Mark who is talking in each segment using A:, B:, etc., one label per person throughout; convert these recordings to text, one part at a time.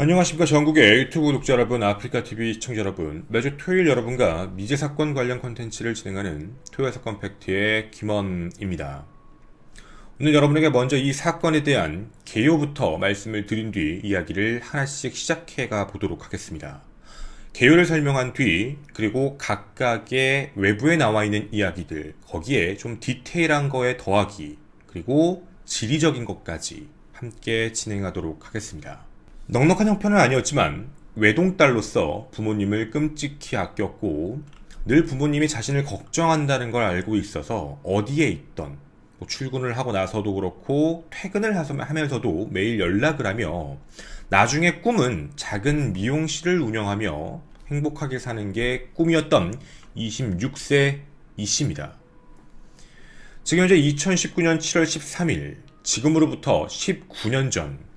A: 안녕하십니까. 전국의 유튜브 구독자 여러분, 아프리카TV 시청자 여러분, 매주 토요일 여러분과 미제 사건 관련 콘텐츠를 진행하는 토요일 사건 팩트의 김원입니다. 오늘 여러분에게 먼저 이 사건에 대한 개요부터 말씀을 드린 뒤 이야기를 하나씩 시작해가 보도록 하겠습니다. 개요를 설명한 뒤, 그리고 각각의 외부에 나와 있는 이야기들, 거기에 좀 디테일한 거에 더하기, 그리고 지리적인 것까지 함께 진행하도록 하겠습니다. 넉넉한 형편은 아니었지만 외동딸로서 부모님을 끔찍히 아꼈고 늘 부모님이 자신을 걱정한다는 걸 알고 있어서 어디에 있던 출근을 하고 나서도 그렇고 퇴근을 하면서도 매일 연락을 하며 나중에 꿈은 작은 미용실을 운영하며 행복하게 사는 게 꿈이었던 26세 이씨입니다. 지금 현재 2019년 7월 13일, 지금으로부터 19년 전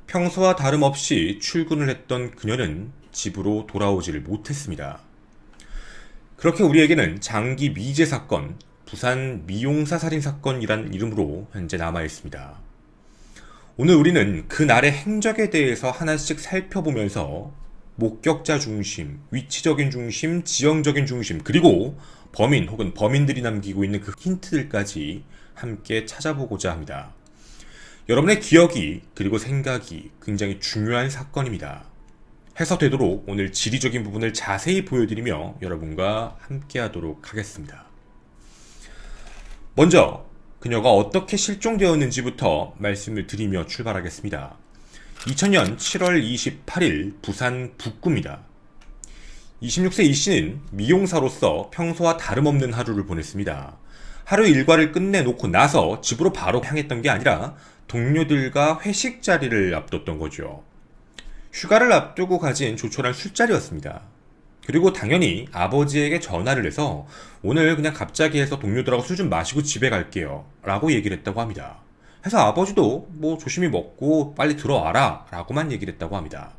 A: 평소와 다름없이 출근을 했던 그녀는 집으로 돌아오지를 못했습니다. 그렇게 우리에게는 장기 미제 사건, 부산 미용사 살인 사건이란 이름으로 현재 남아있습니다. 오늘 우리는 그날의 행적에 대해서 하나씩 살펴보면서 목격자 중심, 위치적인 중심, 지형적인 중심, 그리고 범인 혹은 범인들이 남기고 있는 그 힌트들까지 함께 찾아보고자 합니다. 여러분의 기억이 그리고 생각이 굉장히 중요한 사건입니다. 해서 되도록 오늘 지리적인 부분을 자세히 보여드리며 여러분과 함께 하도록 하겠습니다. 먼저 그녀가 어떻게 실종되었는지부터 말씀을 드리며 출발하겠습니다. 2000년 7월 28일 부산 북구입니다. 26세 이씨는 미용사로서 평소와 다름없는 하루를 보냈습니다. 하루 일과를 끝내놓고 나서 집으로 바로 향했던 게 아니라 동료들과 회식 자리를 앞뒀던 거죠. 휴가를 앞두고 가진 조촐한 술자리였습니다. 그리고 당연히 아버지에게 전화를 해서 오늘 그냥 갑자기 해서 동료들하고 술 좀 마시고 집에 갈게요 라고 얘기를 했다고 합니다. 해서 아버지도 조심히 먹고 빨리 들어와라 라고만 얘기를 했다고 합니다.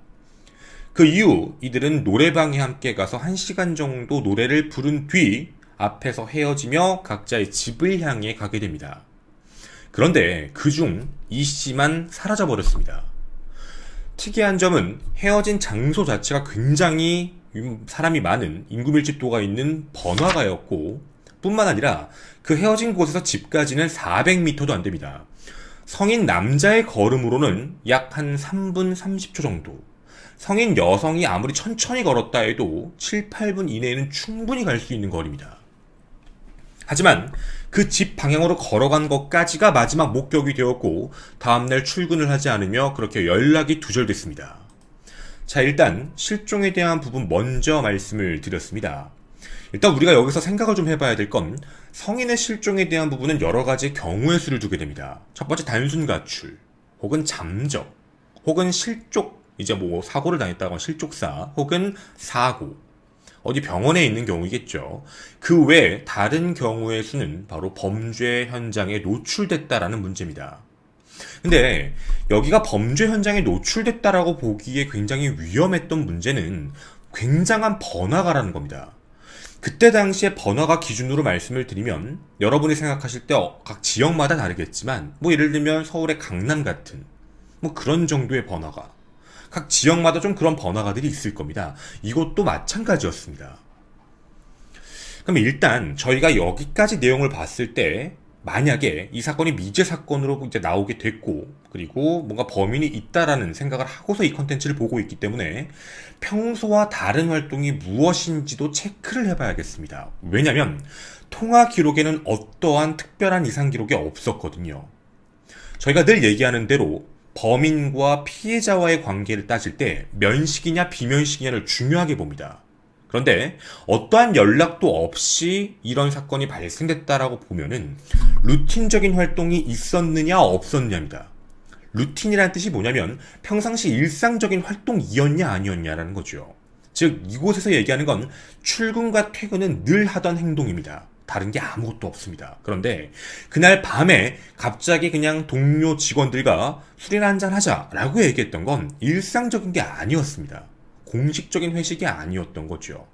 A: 그 이후 이들은 노래방에 함께 가서 1시간 정도 노래를 부른 뒤 앞에서 헤어지며 각자의 집을 향해 가게 됩니다. 그런데 그중 이씨만 사라져버렸습니다. 특이한 점은 헤어진 장소 자체가 굉장히 사람이 많은 인구 밀집도가 있는 번화가였고 뿐만 아니라 그 헤어진 곳에서 집까지는 400m도 안 됩니다. 성인 남자의 걸음으로는 약 한 3분 30초 정도, 성인 여성이 아무리 천천히 걸었다 해도 7, 8분 이내에는 충분히 갈 수 있는 거리입니다. 하지만 그 집 방향으로 걸어간 것까지가 마지막 목격이 되었고 다음날 출근을 하지 않으며 그렇게 연락이 두절됐습니다. 자, 일단 실종에 대한 부분 먼저 말씀을 드렸습니다. 일단 우리가 여기서 생각을 좀 해봐야 될 건 성인의 실종에 대한 부분은 여러 가지 경우의 수를 두게 됩니다. 첫 번째 단순 가출, 혹은 잠적, 혹은 실족, 이제 사고를 당했다거나 실족사, 혹은 사고, 어디 병원에 있는 경우이겠죠. 그 외에 다른 경우의 수는 바로 범죄 현장에 노출됐다라는 문제입니다. 근데 여기가 범죄 현장에 노출됐다라고 보기에 굉장히 위험했던 문제는 굉장한 번화가라는 겁니다. 그때 당시에 번화가 기준으로 말씀을 드리면 여러분이 생각하실 때 각 지역마다 다르겠지만 예를 들면 서울의 강남 같은 그런 정도의 번화가, 각 지역마다 좀 그런 번화가들이 있을 겁니다. 이것도 마찬가지였습니다. 그럼 일단 저희가 여기까지 내용을 봤을 때 만약에 이 사건이 미제 사건으로 이제 나오게 됐고 그리고 뭔가 범인이 있다라는 생각을 하고서 이 컨텐츠를 보고 있기 때문에 평소와 다른 활동이 무엇인지도 체크를 해봐야겠습니다. 왜냐면 통화 기록에는 어떠한 특별한 이상 기록이 없었거든요. 저희가 늘 얘기하는 대로 범인과 피해자와의 관계를 따질 때 면식이냐 비면식이냐를 중요하게 봅니다. 그런데 어떠한 연락도 없이 이런 사건이 발생됐다라고 보면은 루틴적인 활동이 있었느냐 없었느냐입니다. 루틴이라는 뜻이 뭐냐면 평상시 일상적인 활동이었냐 아니었냐라는 거죠. 즉 이곳에서 얘기하는 건 출근과 퇴근은 늘 하던 행동입니다. 다른 게 아무것도 없습니다. 그런데 그날 밤에 갑자기 그냥 동료 직원들과 술이나 한잔 하자라고 얘기했던 건 일상적인 게 아니었습니다. 공식적인 회식이 아니었던 거죠.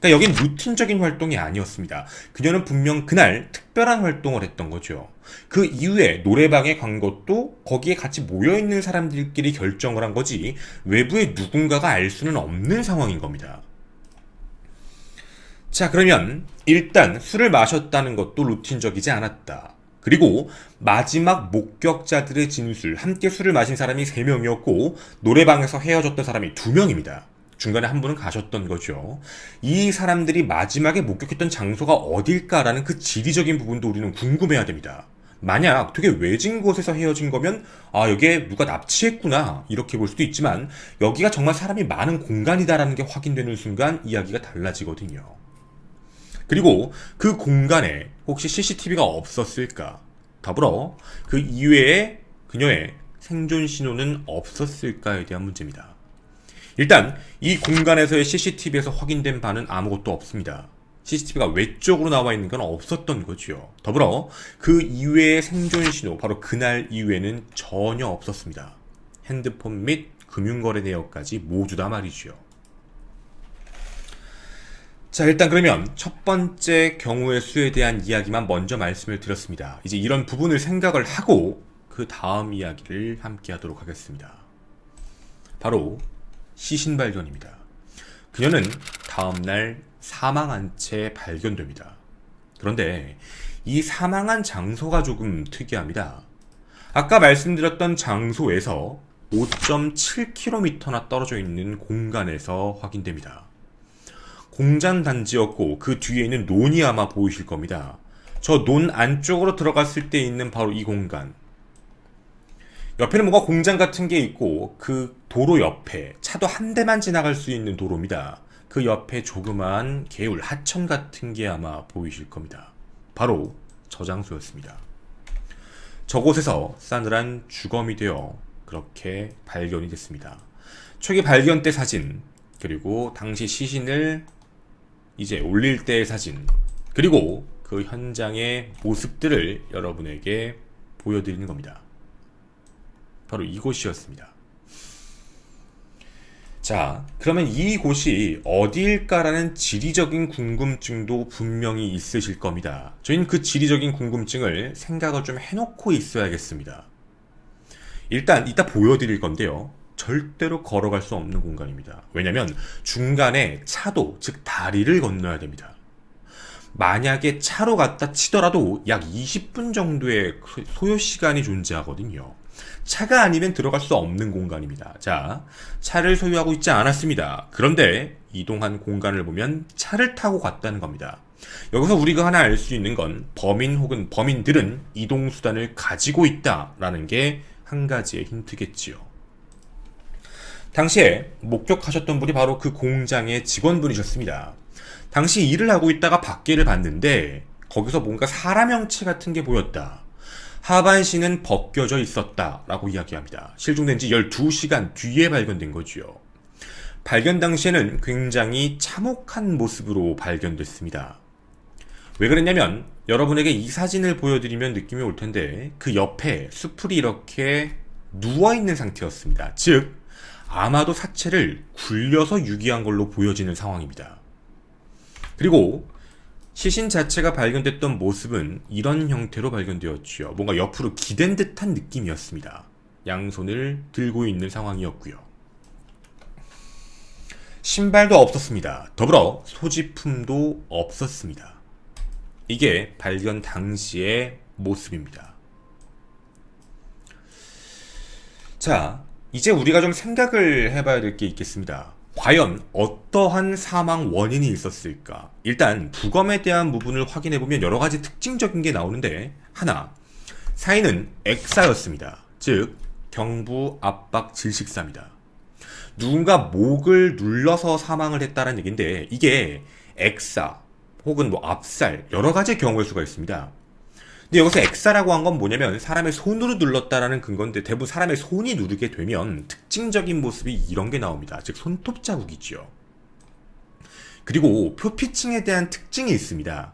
A: 그러니까 여긴 루틴적인 활동이 아니었습니다. 그녀는 분명 그날 특별한 활동을 했던 거죠. 그 이후에 노래방에 간 것도 거기에 같이 모여있는 사람들끼리 결정을 한 거지 외부의 누군가가 알 수는 없는 상황인 겁니다. 자, 그러면 일단 술을 마셨다는 것도 루틴적이지 않았다. 그리고 마지막 목격자들의 진술, 함께 술을 마신 사람이 3명이었고 노래방에서 헤어졌던 사람이 2명입니다. 중간에 한 분은 가셨던 거죠. 이 사람들이 마지막에 목격했던 장소가 어딜까라는 그 지리적인 부분도 우리는 궁금해야 됩니다. 만약 되게 외진 곳에서 헤어진 거면 여기에 누가 납치했구나 이렇게 볼 수도 있지만 여기가 정말 사람이 많은 공간이다라는 게 확인되는 순간 이야기가 달라지거든요. 그리고 그 공간에 혹시 CCTV가 없었을까? 더불어 그 이외에 그녀의 생존 신호는 없었을까에 대한 문제입니다. 일단 이 공간에서의 CCTV에서 확인된 바는 아무것도 없습니다. CCTV가 외쪽으로 나와 있는 건 없었던 거죠. 더불어 그 이외의 생존 신호, 바로 그날 이후에는 전혀 없었습니다. 핸드폰 및 금융거래 내역까지 모두 다 말이죠. 자, 일단 그러면 첫 번째 경우의 수에 대한 이야기만 먼저 말씀을 드렸습니다. 이제 이런 부분을 생각을 하고 그 다음 이야기를 함께 하도록 하겠습니다. 바로 시신 발견입니다. 그녀는 다음날 사망한 채 발견됩니다. 그런데 이 사망한 장소가 조금 특이합니다. 아까 말씀드렸던 장소에서 5.7km나 떨어져 있는 공간에서 확인됩니다. 공장 단지였고 그 뒤에 있는 논이 아마 보이실 겁니다. 저 논 안쪽으로 들어갔을 때 있는 바로 이 공간. 옆에는 뭔가 공장 같은 게 있고 그 도로 옆에 차도 한 대만 지나갈 수 있는 도로입니다. 그 옆에 조그만 개울, 하천 같은 게 아마 보이실 겁니다. 바로 저 장소였습니다. 저곳에서 싸늘한 주검이 되어 그렇게 발견이 됐습니다. 초기 발견 때 사진, 그리고 당시 시신을 이제 올릴 때의 사진, 그리고 그 현장의 모습들을 여러분에게 보여드리는 겁니다. 바로 이곳이었습니다. 자, 그러면 이곳이 어디일까라는 지리적인 궁금증도 분명히 있으실 겁니다. 저희는 그 지리적인 궁금증을 생각을 좀 해놓고 있어야겠습니다. 일단 이따 보여드릴 건데요. 절대로 걸어갈 수 없는 공간입니다. 왜냐면 중간에 차도, 즉 다리를 건너야 됩니다. 만약에 차로 갔다 치더라도 약 20분 정도의 소요시간이 존재하거든요. 차가 아니면 들어갈 수 없는 공간입니다. 자, 차를 소유하고 있지 않았습니다. 그런데 이동한 공간을 보면 차를 타고 갔다는 겁니다. 여기서 우리가 하나 알 수 있는 건 범인 혹은 범인들은 이동수단을 가지고 있다라는 게 한 가지의 힌트겠지요. 당시에 목격하셨던 분이 바로 그 공장의 직원분이셨습니다. 당시 일을 하고 있다가 밖에를 봤는데 거기서 뭔가 사람 형체 같은 게 보였다. 하반신은 벗겨져 있었다 라고 이야기합니다. 실종된 지 12시간 뒤에 발견된 거지요. 발견 당시에는 굉장히 참혹한 모습으로 발견됐습니다. 왜 그랬냐면 여러분에게 이 사진을 보여드리면 느낌이 올 텐데 그 옆에 수풀이 이렇게 누워있는 상태였습니다. 즉 아마도 사체를 굴려서 유기한 걸로 보여지는 상황입니다. 그리고 시신 자체가 발견됐던 모습은 이런 형태로 발견되었지요. 뭔가 옆으로 기댄 듯한 느낌이었습니다. 양손을 들고 있는 상황이었고요. 신발도 없었습니다. 더불어 소지품도 없었습니다. 이게 발견 당시의 모습입니다. 자, 이제 우리가 좀 생각을 해봐야 될 게 있겠습니다. 과연 어떠한 사망 원인이 있었을까? 일단 부검에 대한 부분을 확인해보면 여러가지 특징적인 게 나오는데, 하나, 사인은 액사였습니다. 즉 경부 압박 질식사입니다. 누군가 목을 눌러서 사망을 했다는 얘기인데 이게 액사 혹은 압살 여러가지 경우일 수가 있습니다. 근데 여기서 액사라고 한 건 뭐냐면 사람의 손으로 눌렀다라는 근거인데 대부분 사람의 손이 누르게 되면 특징적인 모습이 이런 게 나옵니다. 즉 손톱 자국이죠. 그리고 표피층에 대한 특징이 있습니다.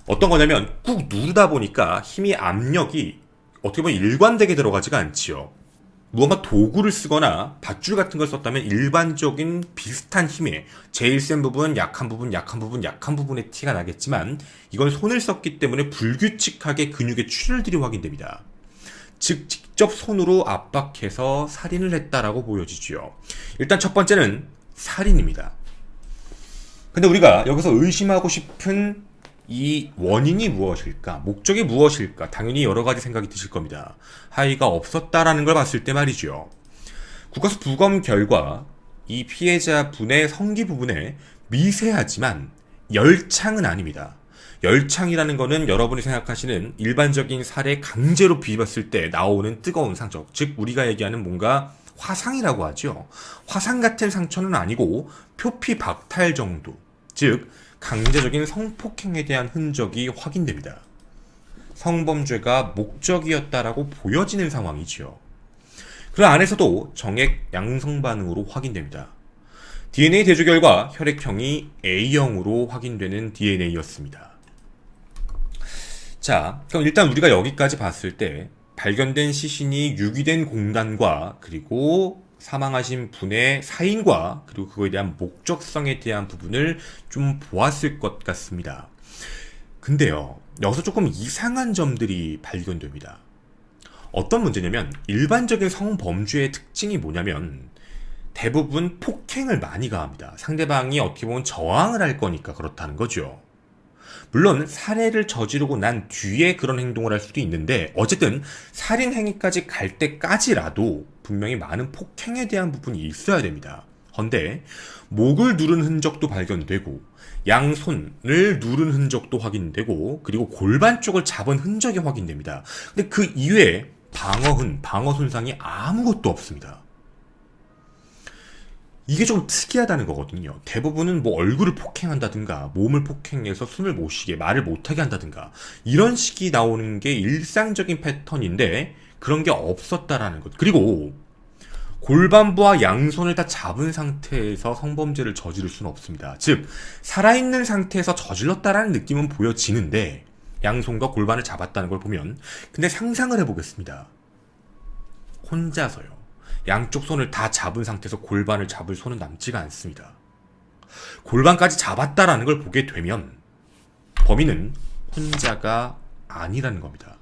A: 어떤 거냐면 꾹 누르다 보니까 힘이 압력이 어떻게 보면 일관되게 들어가지가 않지요. 무언가 도구를 쓰거나 밧줄 같은 걸 썼다면 일반적인 비슷한 힘에 제일 센 부분, 약한 부분, 약한 부분, 약한 부분의 티가 나겠지만 이건 손을 썼기 때문에 불규칙하게 근육의 출혈들이 확인됩니다. 즉 직접 손으로 압박해서 살인을 했다라고 보여지죠. 일단 첫 번째는 살인입니다. 근데 우리가 여기서 의심하고 싶은 이 원인이 무엇일까? 목적이 무엇일까? 당연히 여러 가지 생각이 드실 겁니다. 하의가 없었다라는 걸 봤을 때 말이죠. 국가수 부검 결과 이 피해자 분의 성기 부분에 미세하지만 열창은 아닙니다. 열창이라는 거는 여러분이 생각하시는 일반적인 살에 강제로 비볐을 때 나오는 뜨거운 상처, 즉 우리가 얘기하는 뭔가 화상이라고 하죠. 화상 같은 상처는 아니고 표피 박탈 정도, 즉 강제적인 성폭행에 대한 흔적이 확인됩니다. 성범죄가 목적이었다라고 보여지는 상황이지요. 그 안에서도 정액 양성 반응으로 확인됩니다. DNA 대조 결과 혈액형이 A형으로 확인되는 DNA였습니다. 자, 그럼 일단 우리가 여기까지 봤을 때 발견된 시신이 유기된 공간과 그리고 사망하신 분의 사인과 그리고 그거에 대한 목적성에 대한 부분을 좀 보았을 것 같습니다. 근데요, 여기서 조금 이상한 점들이 발견됩니다. 어떤 문제냐면 일반적인 성범죄의 특징이 뭐냐면 대부분 폭행을 많이 가합니다. 상대방이 어떻게 보면 저항을 할 거니까 그렇다는 거죠. 물론 살해를 저지르고 난 뒤에 그런 행동을 할 수도 있는데 어쨌든 살인 행위까지 갈 때까지라도 분명히 많은 폭행에 대한 부분이 있어야 됩니다. 헌데 목을 누른 흔적도 발견되고 양손을 누른 흔적도 확인되고 그리고 골반 쪽을 잡은 흔적이 확인됩니다. 근데 그 이외에 방어 손상이 아무것도 없습니다. 이게 좀 특이하다는 거거든요. 대부분은 뭐 얼굴을 폭행한다든가 몸을 폭행해서 숨을 못 쉬게 말을 못하게 한다든가 이런 식이 나오는 게 일상적인 패턴인데 그런 게 없었다라는 것. 그리고 골반부와 양손을 다 잡은 상태에서 성범죄를 저지를 수는 없습니다. 즉 살아있는 상태에서 저질렀다라는 느낌은 보여지는데 양손과 골반을 잡았다는 걸 보면 근데 상상을 해보겠습니다. 혼자서요. 양쪽 손을 다 잡은 상태에서 골반을 잡을 손은 남지가 않습니다. 골반까지 잡았다라는 걸 보게 되면 범인은 혼자가 아니라는 겁니다.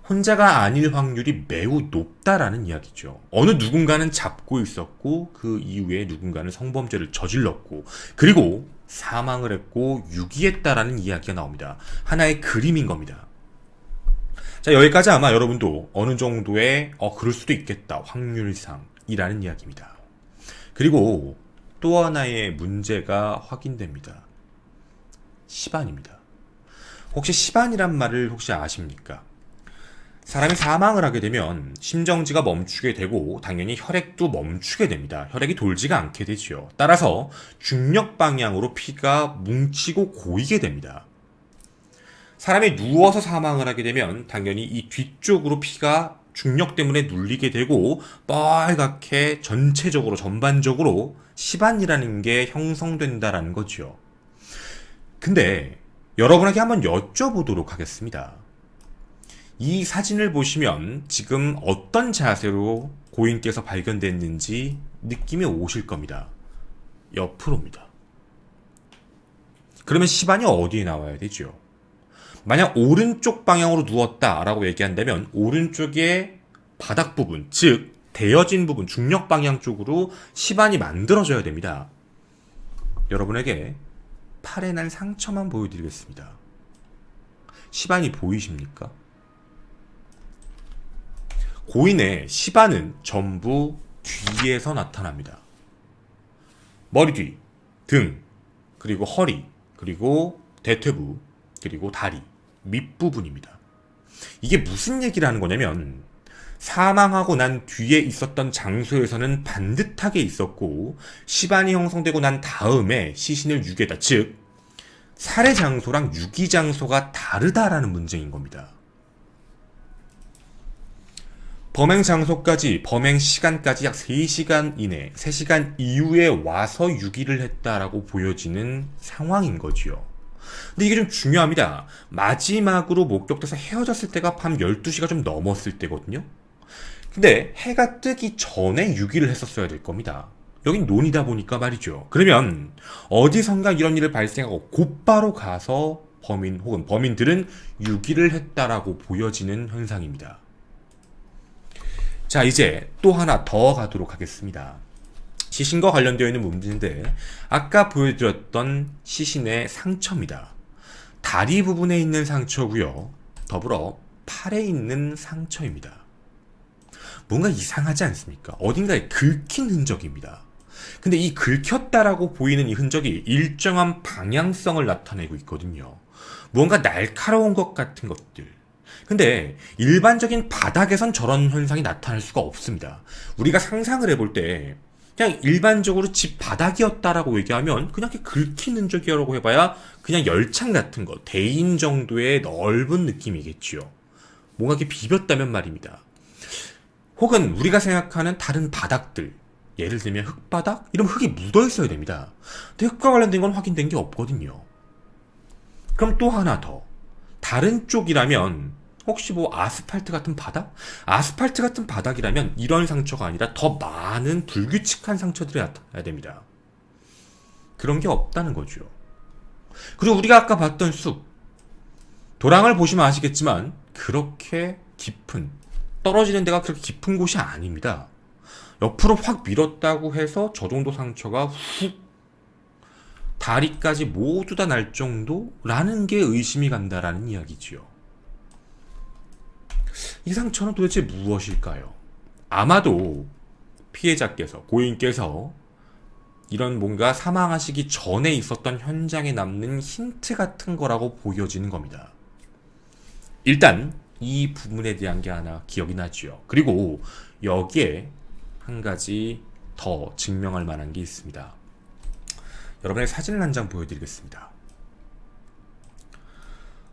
A: 혼자가 아닐 확률이 매우 높다라는 이야기죠. 어느 누군가는 잡고 있었고 그 이후에 누군가는 성범죄를 저질렀고 그리고 사망을 했고 유기했다라는 이야기가 나옵니다. 하나의 그림인 겁니다. 자, 여기까지 아마 여러분도 어느 정도의 그럴 수도 있겠다 확률상이라는 이야기입니다. 그리고 또 하나의 문제가 확인됩니다. 시반입니다. 혹시 시반이란 말을 혹시 아십니까? 사람이 사망을 하게 되면 심정지가 멈추게 되고 당연히 혈액도 멈추게 됩니다. 혈액이 돌지가 않게 되죠. 따라서 중력 방향으로 피가 뭉치고 고이게 됩니다. 사람이 누워서 사망을 하게 되면 당연히 이 뒤쪽으로 피가 중력 때문에 눌리게 되고 빨갛게 전체적으로 전반적으로 시반이라는 게 형성된다라는 거죠. 근데 여러분에게 한번 여쭤보도록 하겠습니다. 이 사진을 보시면 지금 어떤 자세로 고인께서 발견됐는지 느낌이 오실 겁니다. 옆으로입니다. 그러면 시반이 어디에 나와야 되죠? 만약 오른쪽 방향으로 누웠다라고 얘기한다면 오른쪽의 바닥 부분, 즉 대어진 부분, 중력 방향 쪽으로 시반이 만들어져야 됩니다. 여러분에게 팔에 난 상처만 보여드리겠습니다. 시반이 보이십니까? 고인의 시반은 전부 뒤에서 나타납니다. 머리 뒤, 등, 그리고 허리, 그리고 대퇴부, 그리고 다리, 밑부분입니다. 이게 무슨 얘기를 하는 거냐면 사망하고 난 뒤에 있었던 장소에서는 반듯하게 있었고 시반이 형성되고 난 다음에 시신을 유기했다. 즉 살해 장소랑 유기 장소가 다르다라는 문제인 겁니다. 범행 장소까지 범행 시간까지 약 3시간 이내 3시간 이후에 와서 유기를 했다라고 보여지는 상황인 거지요. 근데 이게 좀 중요합니다. 마지막으로 목격돼서 헤어졌을 때가 밤 12시가 좀 넘었을 때거든요. 근데 해가 뜨기 전에 유기를 했었어야 될 겁니다. 여긴 논이다 보니까 말이죠. 그러면 어디선가 이런 일을 발생하고 곧바로 가서 범인 혹은 범인들은 유기를 했다라고 보여지는 현상입니다. 자, 이제 또 하나 더 가도록 하겠습니다. 시신과 관련되어 있는 문제인데 아까 보여드렸던 시신의 상처입니다. 다리 부분에 있는 상처고요. 더불어 팔에 있는 상처입니다. 뭔가 이상하지 않습니까? 어딘가에 긁힌 흔적입니다. 근데 이 긁혔다라고 보이는 이 흔적이 일정한 방향성을 나타내고 있거든요. 무언가 날카로운 것 같은 것들. 근데 일반적인 바닥에선 저런 현상이 나타날 수가 없습니다. 우리가 상상을 해볼 때 그냥 일반적으로 집 바닥이었다라고 얘기하면 그냥 이렇게 긁힌 흔적이라고 해봐야 그냥 열창 같은 거, 대인 정도의 넓은 느낌이겠지요. 뭔가 이렇게 비볐다면 말입니다. 혹은 우리가 생각하는 다른 바닥들, 예를 들면 흙바닥? 이러면 흙이 묻어 있어야 됩니다. 근데 흙과 관련된 건 확인된 게 없거든요. 그럼 또 하나 더. 다른 쪽이라면 혹시 뭐 아스팔트 같은 바닥? 아스팔트 같은 바닥이라면 이런 상처가 아니라 더 많은 불규칙한 상처들이 나타나야 됩니다. 그런 게 없다는 거죠. 그리고 우리가 아까 봤던 숲. 도랑을 보시면 아시겠지만 그렇게 깊은, 떨어지는 데가 그렇게 깊은 곳이 아닙니다. 옆으로 확 밀었다고 해서 저 정도 상처가 훅 다리까지 모두 다 날 정도라는 게 의심이 간다라는 이야기지요. 이 상처는 도대체 무엇일까요? 아마도 피해자께서, 고인께서 이런 뭔가 사망하시기 전에 있었던 현장에 남는 힌트 같은 거라고 보여지는 겁니다. 일단 이 부분에 대한 게 하나 기억이 나지요. 그리고 여기에 한 가지 더 증명할 만한 게 있습니다. 여러분의 사진을 한 장 보여드리겠습니다.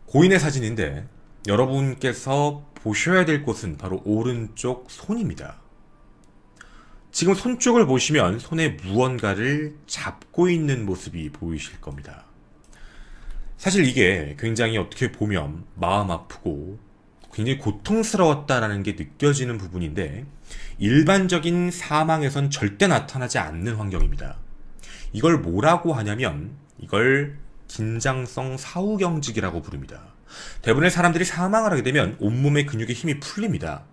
A: 고인의 사진인데 여러분께서 보셔야 될 곳은 바로 오른쪽 손입니다. 지금 손 쪽을 보시면 손에 무언가를 잡고 있는 모습이 보이실 겁니다. 사실 이게 굉장히 어떻게 보면 마음 아프고 굉장히 고통스러웠다라는 게 느껴지는 부분인데 일반적인 사망에선 절대 나타나지 않는 환경입니다. 이걸 뭐라고 하냐면 이걸 긴장성 사후경직이라고 부릅니다. 대부분의 사람들이 사망을 하게 되면 온몸의 근육에 힘이 풀립니다.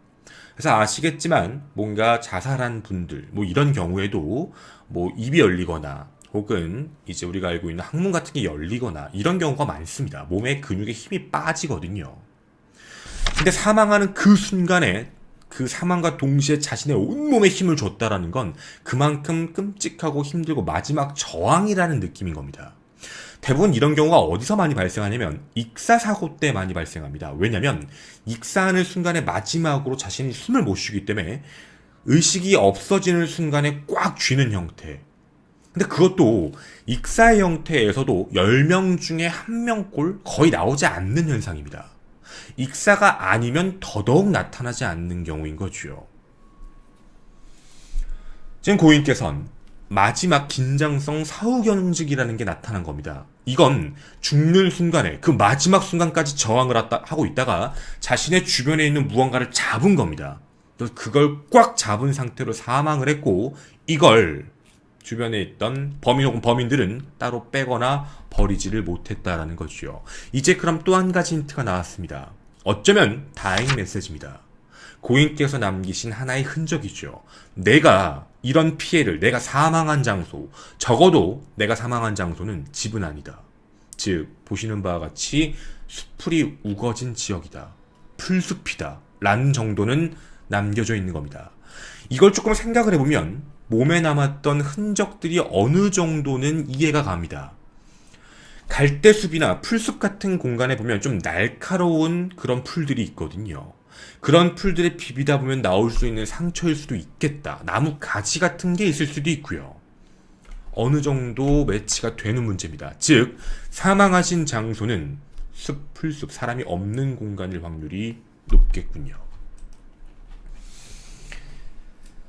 A: 그래서 아시겠지만 뭔가 자살한 분들 뭐 이런 경우에도 뭐 입이 열리거나 혹은 이제 우리가 알고 있는 항문 같은 게 열리거나 이런 경우가 많습니다. 몸에 근육에 힘이 빠지거든요. 근데 사망하는 그 순간에 그 사망과 동시에 자신의 온몸에 힘을 줬다라는 건 그만큼 끔찍하고 힘들고 마지막 저항이라는 느낌인 겁니다. 대부분 이런 경우가 어디서 많이 발생하냐면 익사사고 때 많이 발생합니다. 왜냐면 익사하는 순간에 마지막으로 자신이 숨을 못 쉬기 때문에 의식이 없어지는 순간에 꽉 쥐는 형태. 근데 그것도 익사의 형태에서도 10명 중에 1명꼴 거의 나오지 않는 현상입니다. 익사가 아니면 더더욱 나타나지 않는 경우인 거죠. 지금 고인께서는 마지막 긴장성 사후경직이라는 게 나타난 겁니다. 이건 죽는 순간에 그 마지막 순간까지 저항을 하고 있다가 자신의 주변에 있는 무언가를 잡은 겁니다. 그걸 꽉 잡은 상태로 사망을 했고 이걸 주변에 있던 범인 혹은 범인들은 따로 빼거나 버리지를 못했다라는 거죠. 이제 그럼 또 한 가지 힌트가 나왔습니다. 어쩌면 다행 메시지입니다. 고인께서 남기신 하나의 흔적이죠. 내가 이런 피해를, 내가 사망한 장소, 적어도 내가 사망한 장소는 집은 아니다. 즉 보시는 바와 같이 수풀이 우거진 지역이다. 풀숲이다. 라는 정도는 남겨져 있는 겁니다. 이걸 조금 생각을 해보면 몸에 남았던 흔적들이 어느 정도는 이해가 갑니다. 갈대숲이나 풀숲 같은 공간에 보면 좀 날카로운 그런 풀들이 있거든요. 그런 풀들에 비비다 보면 나올 수 있는 상처일 수도 있겠다. 나무 가지 같은 게 있을 수도 있고요. 어느 정도 매치가 되는 문제입니다. 즉 사망하신 장소는 숲, 풀숲, 사람이 없는 공간일 확률이 높겠군요.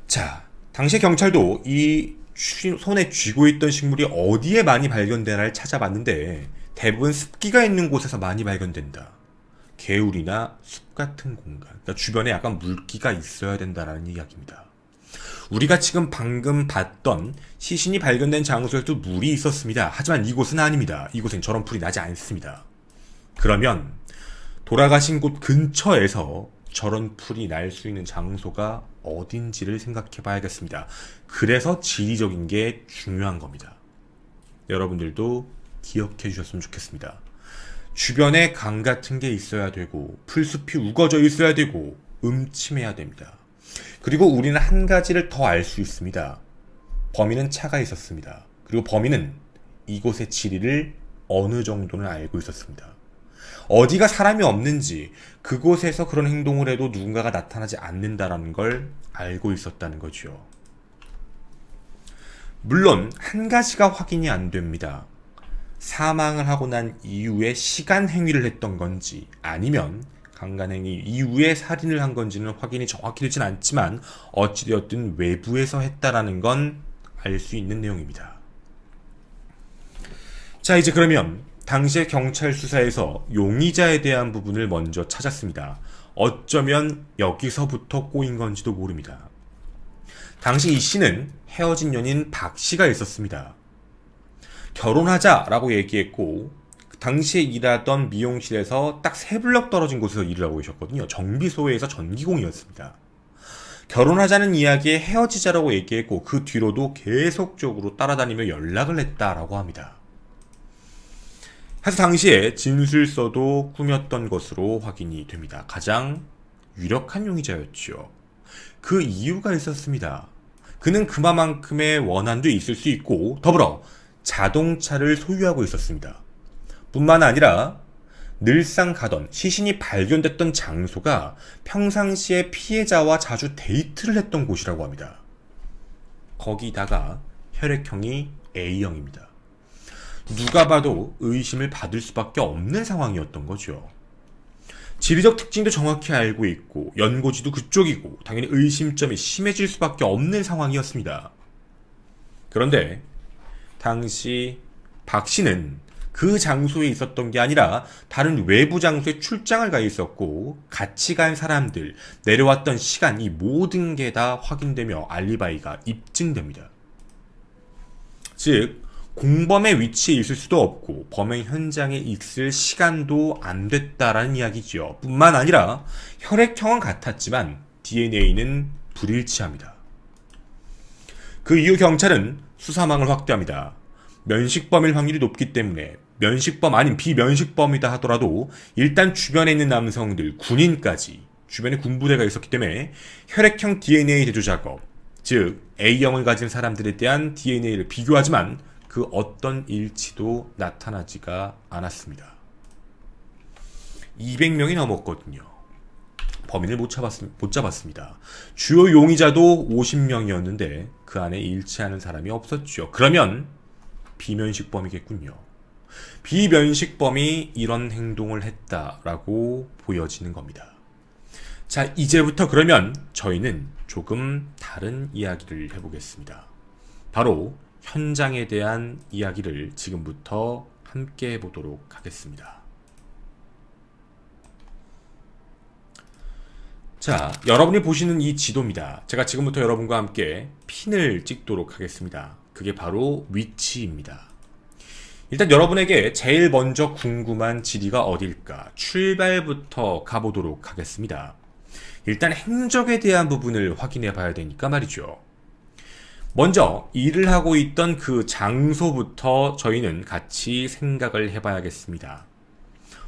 A: 자, 당시 경찰도 이 손에 쥐고 있던 식물이 어디에 많이 발견되나를 찾아봤는데 대부분 습기가 있는 곳에서 많이 발견된다. 개울이나 숲 같은 공간, 그러니까 주변에 약간 물기가 있어야 된다라는 이야기입니다. 우리가 지금 방금 봤던 시신이 발견된 장소에도 물이 있었습니다. 하지만 이곳은 아닙니다. 이곳엔 저런 풀이 나지 않습니다. 그러면 돌아가신 곳 근처에서 저런 풀이 날 수 있는 장소가 어딘지를 생각해 봐야겠습니다. 그래서 지리적인 게 중요한 겁니다. 여러분들도 기억해 주셨으면 좋겠습니다. 주변에 강 같은 게 있어야 되고 풀숲이 우거져 있어야 되고 음침해야 됩니다. 그리고 우리는 한 가지를 더 알 수 있습니다. 범인은 차가 있었습니다. 그리고 범인은 이곳의 지리를 어느 정도는 알고 있었습니다. 어디가 사람이 없는지, 그곳에서 그런 행동을 해도 누군가가 나타나지 않는다라는 걸 알고 있었다는 거죠. 물론 한 가지가 확인이 안 됩니다. 사망을 하고 난 이후에 시간 행위를 했던 건지 아니면 강간행위 이후에 살인을 한 건지는 확인이 정확히 되진 않지만 어찌되었든 외부에서 했다라는 건 알 수 있는 내용입니다. 자, 이제 그러면 당시의 경찰 수사에서 용의자에 대한 부분을 먼저 찾았습니다. 어쩌면 여기서부터 꼬인 건지도 모릅니다. 당시 이 씨는 헤어진 연인 박 씨가 있었습니다. 결혼하자라고 얘기했고 당시에 일하던 미용실에서 딱 3블럭 떨어진 곳에서 일을 하고 계셨거든요. 정비소에서 전기공이었습니다. 결혼하자는 이야기에 헤어지자라고 얘기했고 그 뒤로도 계속적으로 따라다니며 연락을 했다라고 합니다. 사실 당시에 진술서도 꾸몄던 것으로 확인이 됩니다. 가장 유력한 용의자였죠. 그 이유가 있었습니다. 그는 그만큼의 원한도 있을 수 있고 더불어 자동차를 소유하고 있었습니다. 뿐만 아니라 늘상 가던 시신이 발견됐던 장소가 평상시에 피해자와 자주 데이트를 했던 곳이라고 합니다. 거기다가 혈액형이 A형입니다. 누가 봐도 의심을 받을 수밖에 없는 상황이었던 거죠. 지리적 특징도 정확히 알고 있고 연고지도 그쪽이고 당연히 의심점이 심해질 수밖에 없는 상황이었습니다. 그런데 당시 박 씨는 그 장소에 있었던 게 아니라 다른 외부 장소에 출장을 가 있었고 같이 간 사람들, 내려왔던 시간, 이 모든 게 다 확인되며 알리바이가 입증됩니다. 즉 공범의 위치에 있을 수도 없고 범행 현장에 있을 시간도 안 됐다라는 이야기죠. 뿐만 아니라 혈액형은 같았지만 DNA는 불일치합니다. 그 이후 경찰은 수사망을 확대합니다. 면식범일 확률이 높기 때문에 면식범 아닌 비면식범이다 하더라도 일단 주변에 있는 남성들, 군인까지 주변에 군부대가 있었기 때문에 혈액형 DNA 대조 작업, 즉 A형을 가진 사람들에 대한 DNA를 비교하지만 그 어떤 일치도 나타나지가 않았습니다. 200명이 넘었거든요. 범인을 못 잡았습니다. 주요 용의자도 50명이었는데 그 안에 일치하는 사람이 없었죠. 그러면 비면식범이겠군요. 비면식범이 이런 행동을 했다라고 보여지는 겁니다. 자, 이제부터 그러면 저희는 조금 다른 이야기를 해보겠습니다. 바로 현장에 대한 이야기를 지금부터 함께 해보도록 하겠습니다. 자, 여러분이 보시는 이 지도입니다. 제가 지금부터 여러분과 함께 핀을 찍도록 하겠습니다. 그게 바로 위치입니다. 일단 여러분에게 제일 먼저 궁금한 지리가 어딜까? 출발부터 가보도록 하겠습니다. 일단 행적에 대한 부분을 확인해 봐야 되니까 말이죠. 먼저 일을 하고 있던 그 장소부터 저희는 같이 생각을 해봐야겠습니다.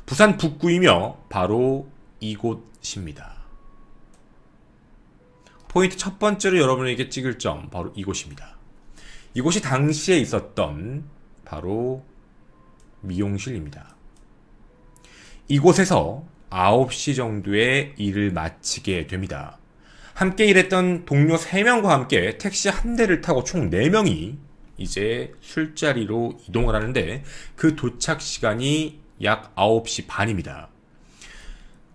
A: 부산 북구이며 바로 이곳입니다. 포인트 첫 번째로 여러분에게 찍을 점 바로 이곳입니다. 이곳이 당시에 있었던 바로 미용실입니다. 이곳에서 9시 정도에 일을 마치게 됩니다. 함께 일했던 동료 3명과 함께 택시 한 대를 타고 총 4명이 이제 술자리로 이동을 하는데 그 도착 시간이 약 9시 반입니다.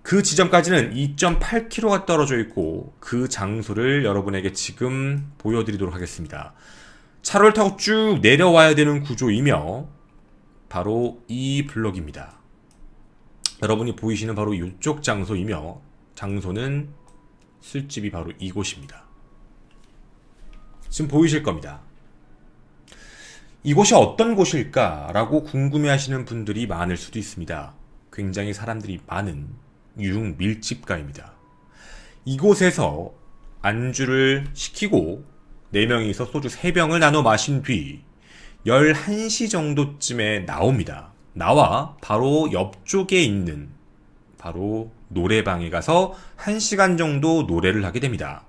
A: 그 지점까지는 2.8km가 떨어져 있고 그 장소를 여러분에게 지금 보여드리도록 하겠습니다. 차로를 타고 쭉 내려와야 되는 구조이며 바로 이 블럭입니다. 여러분이 보이시는 바로 이쪽 장소이며 장소는 술집이 바로 이곳입니다. 지금 보이실 겁니다. 이곳이 어떤 곳일까라고 궁금해하시는 분들이 많을 수도 있습니다. 굉장히 사람들이 많은 유흥 밀집가입니다. 이곳에서 안주를 시키고 4명이서 소주 3병을 나눠 마신 뒤 11시 정도쯤에 나옵니다. 나와 바로 옆쪽에 있는 바로 노래방에 가서 1시간 정도 노래를 하게 됩니다.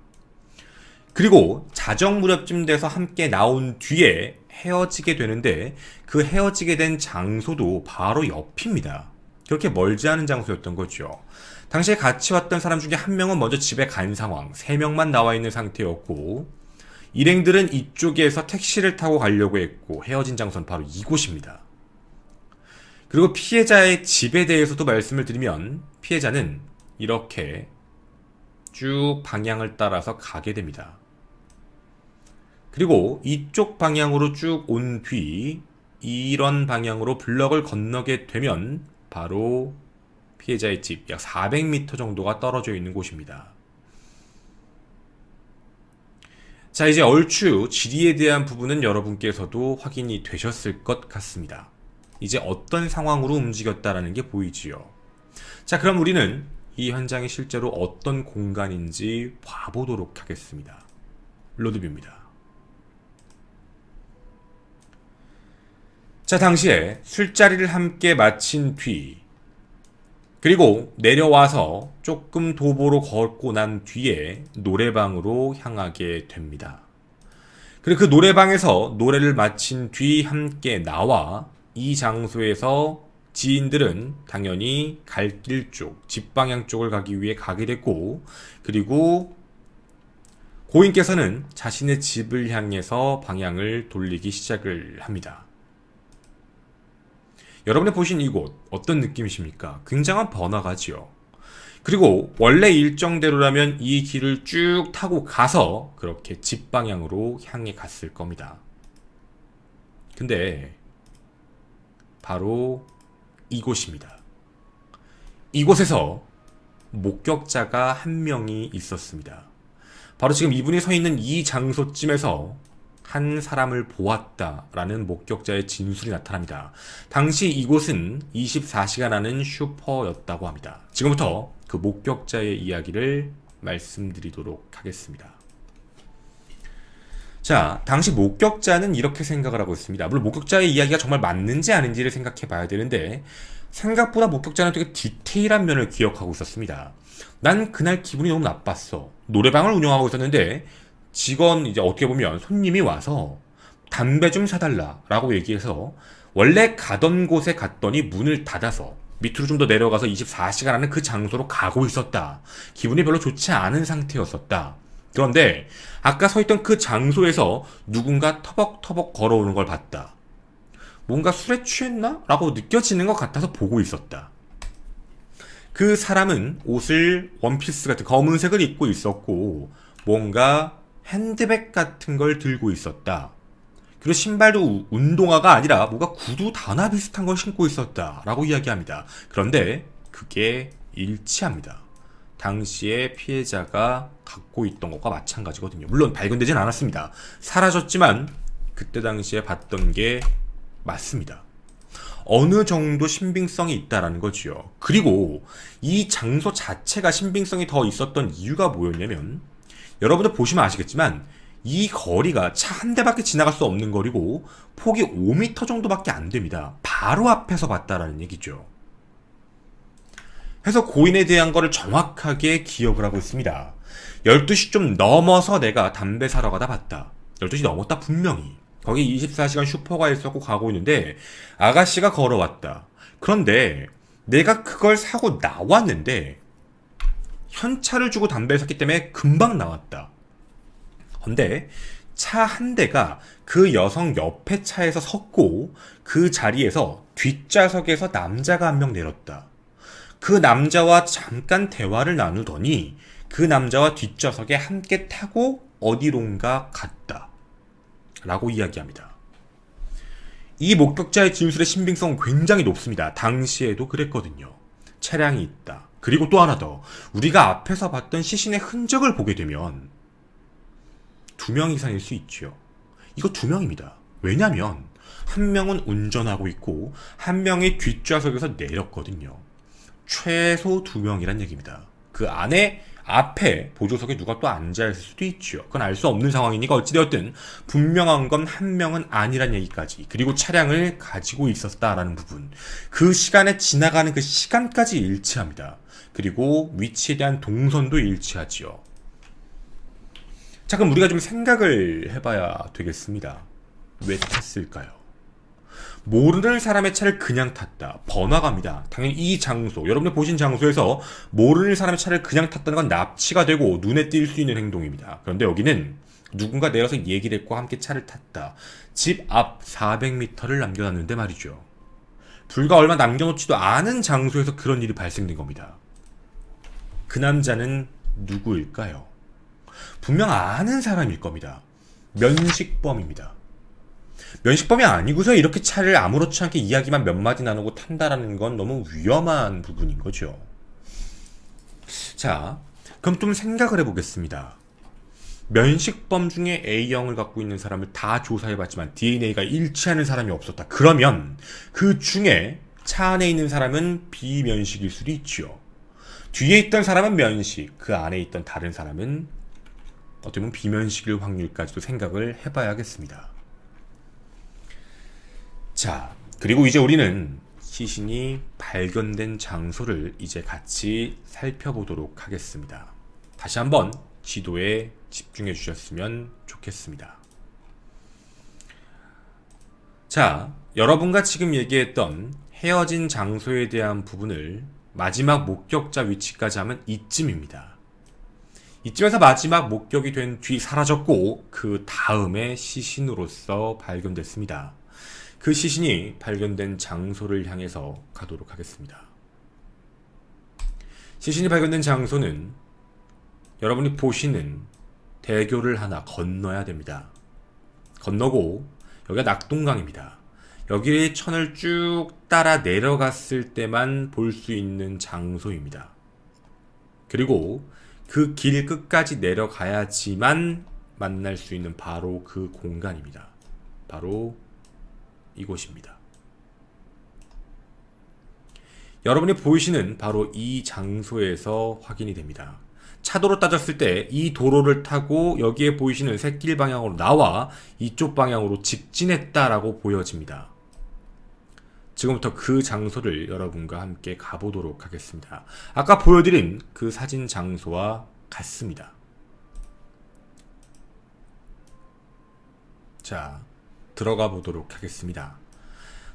A: 그리고 자정 무렵쯤 돼서 함께 나온 뒤에 헤어지게 되는데 그 헤어지게 된 장소도 바로 옆입니다. 그렇게 멀지 않은 장소였던 거죠. 당시에 같이 왔던 사람 중에 한 명은 먼저 집에 간 상황, 3명만 나와 있는 상태였고 일행들은 이쪽에서 택시를 타고 가려고 했고 헤어진 장소는 바로 이곳입니다. 그리고 피해자의 집에 대해서도 말씀을 드리면 피해자는 이렇게 쭉 방향을 따라서 가게 됩니다. 그리고 이쪽 방향으로 쭉 온 뒤 이런 방향으로 블럭을 건너게 되면 바로 피해자의 집 약 400m 정도가 떨어져 있는 곳입니다. 자, 이제 얼추 지리에 대한 부분은 여러분께서도 확인이 되셨을 것 같습니다. 이제 어떤 상황으로 움직였다라는 게 보이지요. 자, 그럼 우리는 이 현장이 실제로 어떤 공간인지 봐보도록 하겠습니다. 로드뷰입니다. 자, 당시에 술자리를 함께 마친 뒤 그리고 내려와서 조금 도보로 걷고 난 뒤에 노래방으로 향하게 됩니다. 그리고 그 노래방에서 노래를 마친 뒤 함께 나와 이 장소에서 지인들은 당연히 갈 길 쪽, 집 방향 쪽을 가기 위해 가게 됐고 그리고 고인께서는 자신의 집을 향해서 방향을 돌리기 시작을 합니다. 여러분이 보신 이곳 어떤 느낌이십니까? 굉장한 번화가지요. 그리고 원래 일정대로라면 이 길을 쭉 타고 가서 그렇게 집 방향으로 향해 갔을 겁니다. 근데 바로 이곳입니다. 이곳에서 목격자가 한 명이 있었습니다. 바로 지금 이분이 서 있는 이 장소쯤에서 한 사람을 보았다라는 목격자의 진술이 나타납니다. 당시 이곳은 24시간 하는 슈퍼였다고 합니다. 지금부터 그 목격자의 이야기를 말씀드리도록 하겠습니다. 자, 당시 목격자는 이렇게 생각을 하고 있습니다. 물론 목격자의 이야기가 정말 맞는지 아닌지를 생각해 봐야 되는데 생각보다 목격자는 되게 디테일한 면을 기억하고 있었습니다. 난 그날 기분이 너무 나빴어. 노래방을 운영하고 있었는데 직원 이제 어떻게 보면 손님이 와서 담배 좀 사달라 라고 얘기해서 원래 가던 곳에 갔더니 문을 닫아서 밑으로 좀 더 내려가서 24시간 하는 그 장소로 가고 있었다. 기분이 별로 좋지 않은 상태였었다. 그런데 아까 서 있던 그 장소에서 누군가 터벅터벅 걸어오는 걸 봤다. 뭔가 술에 취했나? 라고 느껴지는 것 같아서 보고 있었다. 그 사람은 옷을 원피스 같은 검은색을 입고 있었고 뭔가 핸드백 같은 걸 들고 있었다. 그리고 신발도 운동화가 아니라 뭔가 구두 단화 비슷한 걸 신고 있었다 라고 이야기합니다. 그런데 그게 일치합니다. 당시에 피해자가 갖고 있던 것과 마찬가지거든요. 물론 발견되진 않았습니다. 사라졌지만 그때 당시에 봤던 게 맞습니다. 어느 정도 신빙성이 있다라는 거지요. 그리고 이 장소 자체가 신빙성이 더 있었던 이유가 뭐였냐면 여러분들 보시면 아시겠지만 이 거리가 차 한 대밖에 지나갈 수 없는 거리고 폭이 5m 정도밖에 안 됩니다. 바로 앞에서 봤다라는 얘기죠. 해서 고인에 대한 거를 정확하게 기억을 하고 있습니다. 12시 좀 넘어서 내가 담배 사러 가다 봤다. 12시 넘었다 분명히. 거기 24시간 슈퍼가 있었고 가고 있는데 아가씨가 걸어왔다. 그런데 내가 그걸 사고 나왔는데 현차를 주고 담배를 샀기 때문에 금방 나왔다. 근데 차 한 대가 그 여성 옆에 차에서 섰고 그 자리에서 뒷좌석에서 남자가 한 명 내렸다. 그 남자와 잠깐 대화를 나누더니 그 남자와 뒷좌석에 함께 타고 어디론가 갔다. 라고 이야기합니다. 이 목격자의 진술의 신빙성은 굉장히 높습니다. 당시에도 그랬거든요. 차량이 있다. 그리고 또 하나 더, 우리가 앞에서 봤던 시신의 흔적을 보게 되면 2명 이상일 수 있죠. 이거 2명입니다. 왜냐면 한 명은 운전하고 있고 한 명이 뒷좌석에서 내렸거든요. 최소 2명이란 얘기입니다. 그 안에 앞에 보조석에 누가 또 앉아있을 수도 있죠. 그건 알 수 없는 상황이니까 어찌되었든 분명한 건 한 명은 아니란 얘기까지, 그리고 차량을 가지고 있었다라는 부분, 그 시간에 지나가는 그 시간까지 일치합니다. 그리고 위치에 대한 동선도 일치하지요. 자, 그럼 우리가 좀 생각을 해봐야 되겠습니다. 왜 탔을까요? 모르는 사람의 차를 그냥 탔다. 번화가입니다. 당연히 이 장소, 여러분이 보신 장소에서 모르는 사람의 차를 그냥 탔다는 건 납치가 되고 눈에 띌 수 있는 행동입니다. 그런데 여기는 누군가 내려서 얘기를 했고 함께 차를 탔다. 집 앞 400m를 남겨놨는데 말이죠. 불과 얼마 남겨놓지도 않은 장소에서 그런 일이 발생된 겁니다. 그 남자는 누구일까요? 분명 아는 사람일 겁니다. 면식범입니다. 면식범이 아니고서 이렇게 차를 아무렇지 않게 이야기만 몇 마디 나누고 탄다라는 건 너무 위험한 부분인 거죠. 자, 그럼 좀 생각을 해보겠습니다. 면식범 중에 A형을 갖고 있는 사람을 다 조사해봤지만 DNA가 일치하는 사람이 없었다. 그러면 그 중에 차 안에 있는 사람은 비면식일 수도 있죠. 뒤에 있던 사람은 면식, 그 안에 있던 다른 사람은 어떻게 보면 비면식일 확률까지도 생각을 해봐야겠습니다. 자, 그리고 이제 우리는 시신이 발견된 장소를 이제 같이 살펴보도록 하겠습니다. 다시 한번 지도에 집중해 주셨으면 좋겠습니다. 자, 여러분과 지금 얘기했던 헤어진 장소에 대한 부분을 마지막 목격자 위치까지 하면 이쯤입니다. 이쯤에서 마지막 목격이 된 뒤 사라졌고 그 다음에 시신으로서 발견됐습니다. 그 시신이 발견된 장소를 향해서 가도록 하겠습니다. 시신이 발견된 장소는 여러분이 보시는 대교를 하나 건너야 됩니다. 건너고 여기가 낙동강입니다. 여기의 천을 쭉 따라 내려갔을 때만 볼 수 있는 장소입니다. 그리고 그 길 끝까지 내려가야지만 만날 수 있는 바로 그 공간입니다. 바로 이곳입니다. 여러분이 보이시는 바로 이 장소에서 확인이 됩니다. 차도로 따졌을 때 이 도로를 타고 여기에 보이시는 샛길 방향으로 나와 이쪽 방향으로 직진했다라고 보여집니다. 지금부터 그 장소를 여러분과 함께 가보도록 하겠습니다. 아까 보여드린 그 사진 장소와 같습니다. 자, 들어가 보도록 하겠습니다.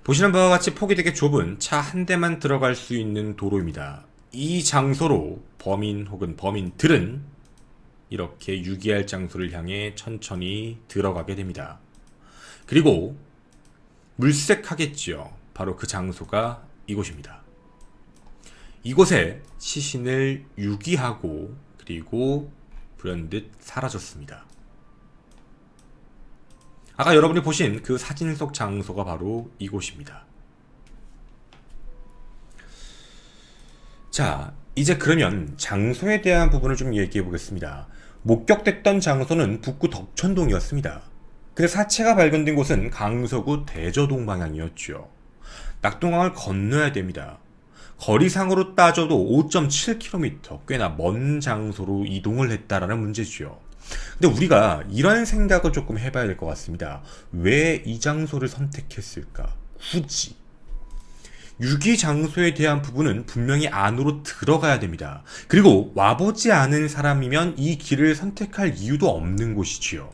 A: 보시는 바와 같이 폭이 되게 좁은 차 한 대만 들어갈 수 있는 도로입니다. 이 장소로 범인 혹은 범인들은 이렇게 유기할 장소를 향해 천천히 들어가게 됩니다. 그리고 물색하겠지요. 바로 그 장소가 이곳입니다. 이곳에 시신을 유기하고 그리고 불현듯 사라졌습니다. 아까 여러분이 보신 그 사진 속 장소가 바로 이곳입니다. 자, 이제 그러면 장소에 대한 부분을 좀 얘기해 보겠습니다. 목격됐던 장소는 북구 덕천동이었습니다. 근데 사체가 발견된 곳은 강서구 대저동 방향이었죠. 낙동강을 건너야 됩니다. 거리상으로 따져도 5.7km, 꽤나 먼 장소로 이동을 했다라는 문제죠. 근데 우리가 이런 생각을 조금 해봐야 될 것 같습니다. 왜 이 장소를 선택했을까? 굳이 유기 장소에 대한 부분은 분명히 안으로 들어가야 됩니다. 그리고 와보지 않은 사람이면 이 길을 선택할 이유도 없는 곳이지요.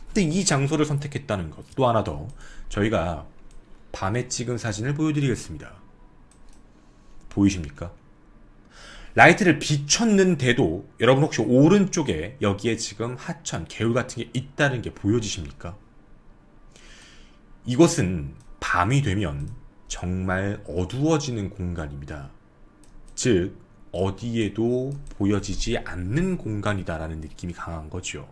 A: 근데 이 장소를 선택했다는 것, 또 하나 더 저희가 밤에 찍은 사진을 보여드리겠습니다. 보이십니까? 라이트를 비췄는데도 여러분 혹시 오른쪽에 여기에 지금 하천, 개울 같은 게 있다는 게 보여지십니까? 이곳은 밤이 되면 정말 어두워지는 공간입니다. 즉 어디에도 보여지지 않는 공간이다라는 느낌이 강한 거죠.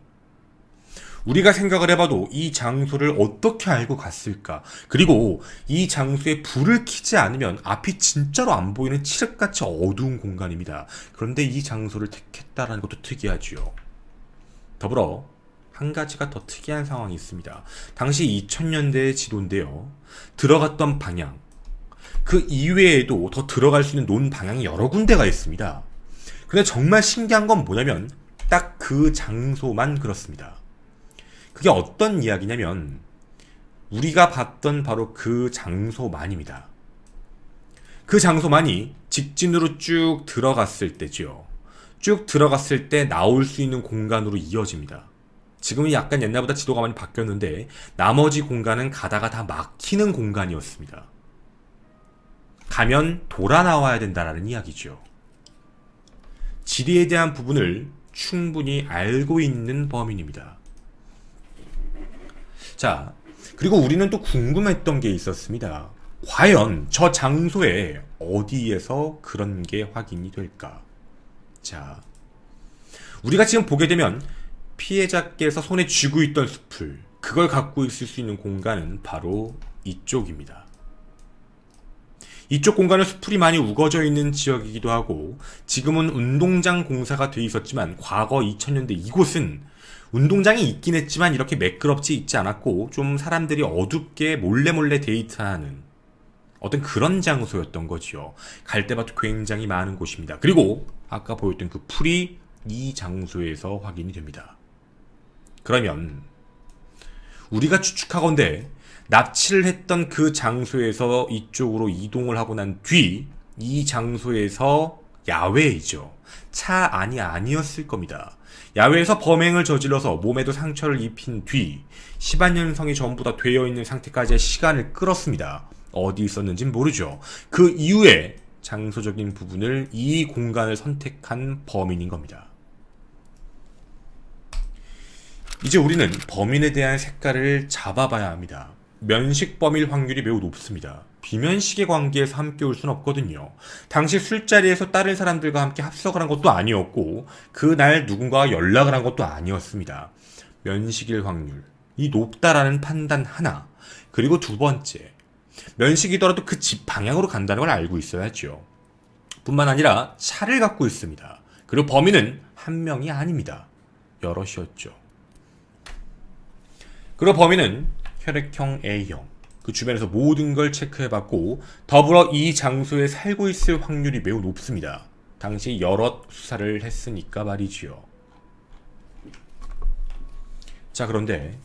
A: 우리가 생각을 해봐도 이 장소를 어떻게 알고 갔을까? 그리고 이 장소에 불을 켜지 않으면 앞이 진짜로 안 보이는 칠흑같이 어두운 공간입니다. 그런데 이 장소를 택했다라는 것도 특이하지요. 더불어 한 가지가 더 특이한 상황이 있습니다. 당시 2000년대의 지도인데요. 들어갔던 방향, 그 이외에도 더 들어갈 수 있는 논 방향이 여러 군데가 있습니다. 근데 정말 신기한 건 뭐냐면 딱 그 장소만 그렇습니다. 그게 어떤 이야기냐면 우리가 봤던 바로 그 장소만입니다. 그 장소만이 직진으로 쭉 들어갔을 때죠. 쭉 들어갔을 때 나올 수 있는 공간으로 이어집니다. 지금은 약간 옛날보다 지도가 많이 바뀌었는데 나머지 공간은 가다가 다 막히는 공간이었습니다. 가면 돌아 나와야 된다라는 이야기죠. 지리에 대한 부분을 충분히 알고 있는 범인입니다. 자, 그리고 우리는 또 궁금했던 게 있었습니다. 과연 저 장소에 어디에서 그런 게 확인이 될까? 자, 우리가 지금 보게 되면 피해자께서 손에 쥐고 있던 숲을, 그걸 갖고 있을 수 있는 공간은 바로 이쪽입니다. 이쪽 공간은 숲풀이 많이 우거져 있는 지역이기도 하고 지금은 운동장 공사가 돼 있었지만 과거 2000년대 이곳은 운동장이 있긴 했지만 이렇게 매끄럽지 있지 않았고 좀 사람들이 어둡게 몰래 데이트하는 어떤 그런 장소였던 거지요. 갈 때마다 굉장히 많은 곳입니다. 그리고 아까 보였던 그 풀이 이 장소에서 확인이 됩니다. 그러면 우리가 추측하건대 납치를 했던 그 장소에서 이쪽으로 이동을 하고 난 뒤 이 장소에서 야외이죠. 차 안이 아니었을 겁니다. 야외에서 범행을 저질러서 몸에도 상처를 입힌 뒤 시반년성이 전부 다 되어 있는 상태까지의 시간을 끌었습니다. 어디 있었는지는 모르죠. 그 이후에 장소적인 부분을 이 공간을 선택한 범인인 겁니다. 이제 우리는 범인에 대한 색깔을 잡아봐야 합니다. 면식범일 확률이 매우 높습니다. 비면식의 관계에서 함께 올 수는 없거든요. 당시 술자리에서 다른 사람들과 함께 합석을 한 것도 아니었고 그날 누군가와 연락을 한 것도 아니었습니다. 면식일 확률이 높다라는 판단 하나, 그리고 두 번째, 면식이더라도 그 집 방향으로 간다는 걸 알고 있어야죠. 뿐만 아니라 차를 갖고 있습니다. 그리고 범인은 한 명이 아닙니다. 여럿이었죠. 그리고 범인은 혈액형 A형, 그 주변에서 모든 걸 체크해봤고 더불어 이 장소에 살고 있을 확률이 매우 높습니다. 당시 여럿 수사를 했으니까 말이지요. 자, 그런데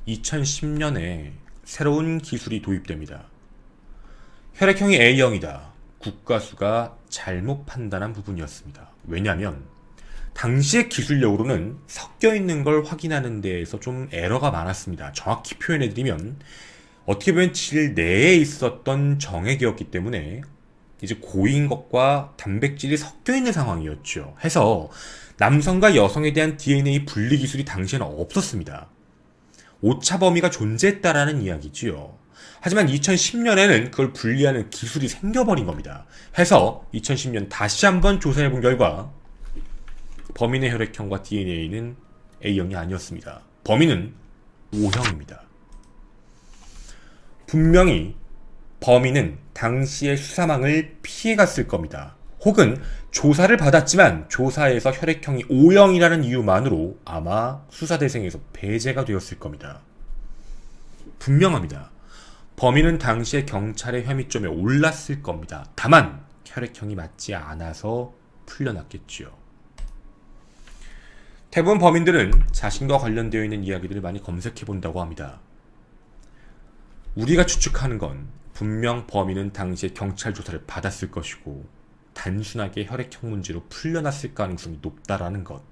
A: 2010년에 새로운 기술이 도입됩니다. 혈액형이 A형이다. 국가수가 잘못 판단한 부분이었습니다. 왜냐하면 당시의 기술력으로는 섞여있는 걸 확인하는 데에서 좀 에러가 많았습니다. 정확히 표현해드리면 어떻게 보면 질 내에 있었던 정액이었기 때문에 이제 고인 것과 단백질이 섞여있는 상황이었죠. 해서 남성과 여성에 대한 DNA 분리 기술이 당시에는 없었습니다. 오차 범위가 존재했다라는 이야기지요. 하지만 2010년에는 그걸 분리하는 기술이 생겨버린 겁니다. 해서 2010년 다시 한번 조사해본 결과 범인의 혈액형과 DNA는 A형이 아니었습니다. 범인은 O형입니다. 분명히 범인은 당시의 수사망을 피해갔을 겁니다. 혹은 조사를 받았지만 조사에서 혈액형이 O형이라는 이유만으로 아마 수사대상에서 배제가 되었을 겁니다. 분명합니다. 범인은 당시에 경찰의 혐의점에 올랐을 겁니다. 다만 혈액형이 맞지 않아서 풀려났겠지요. 대부분 범인들은 자신과 관련되어 있는 이야기들을 많이 검색해 본다고 합니다. 우리가 추측하는 건 분명 범인은 당시에 경찰 조사를 받았을 것이고 단순하게 혈액형 문제로 풀려났을 가능성이 높다라는 것.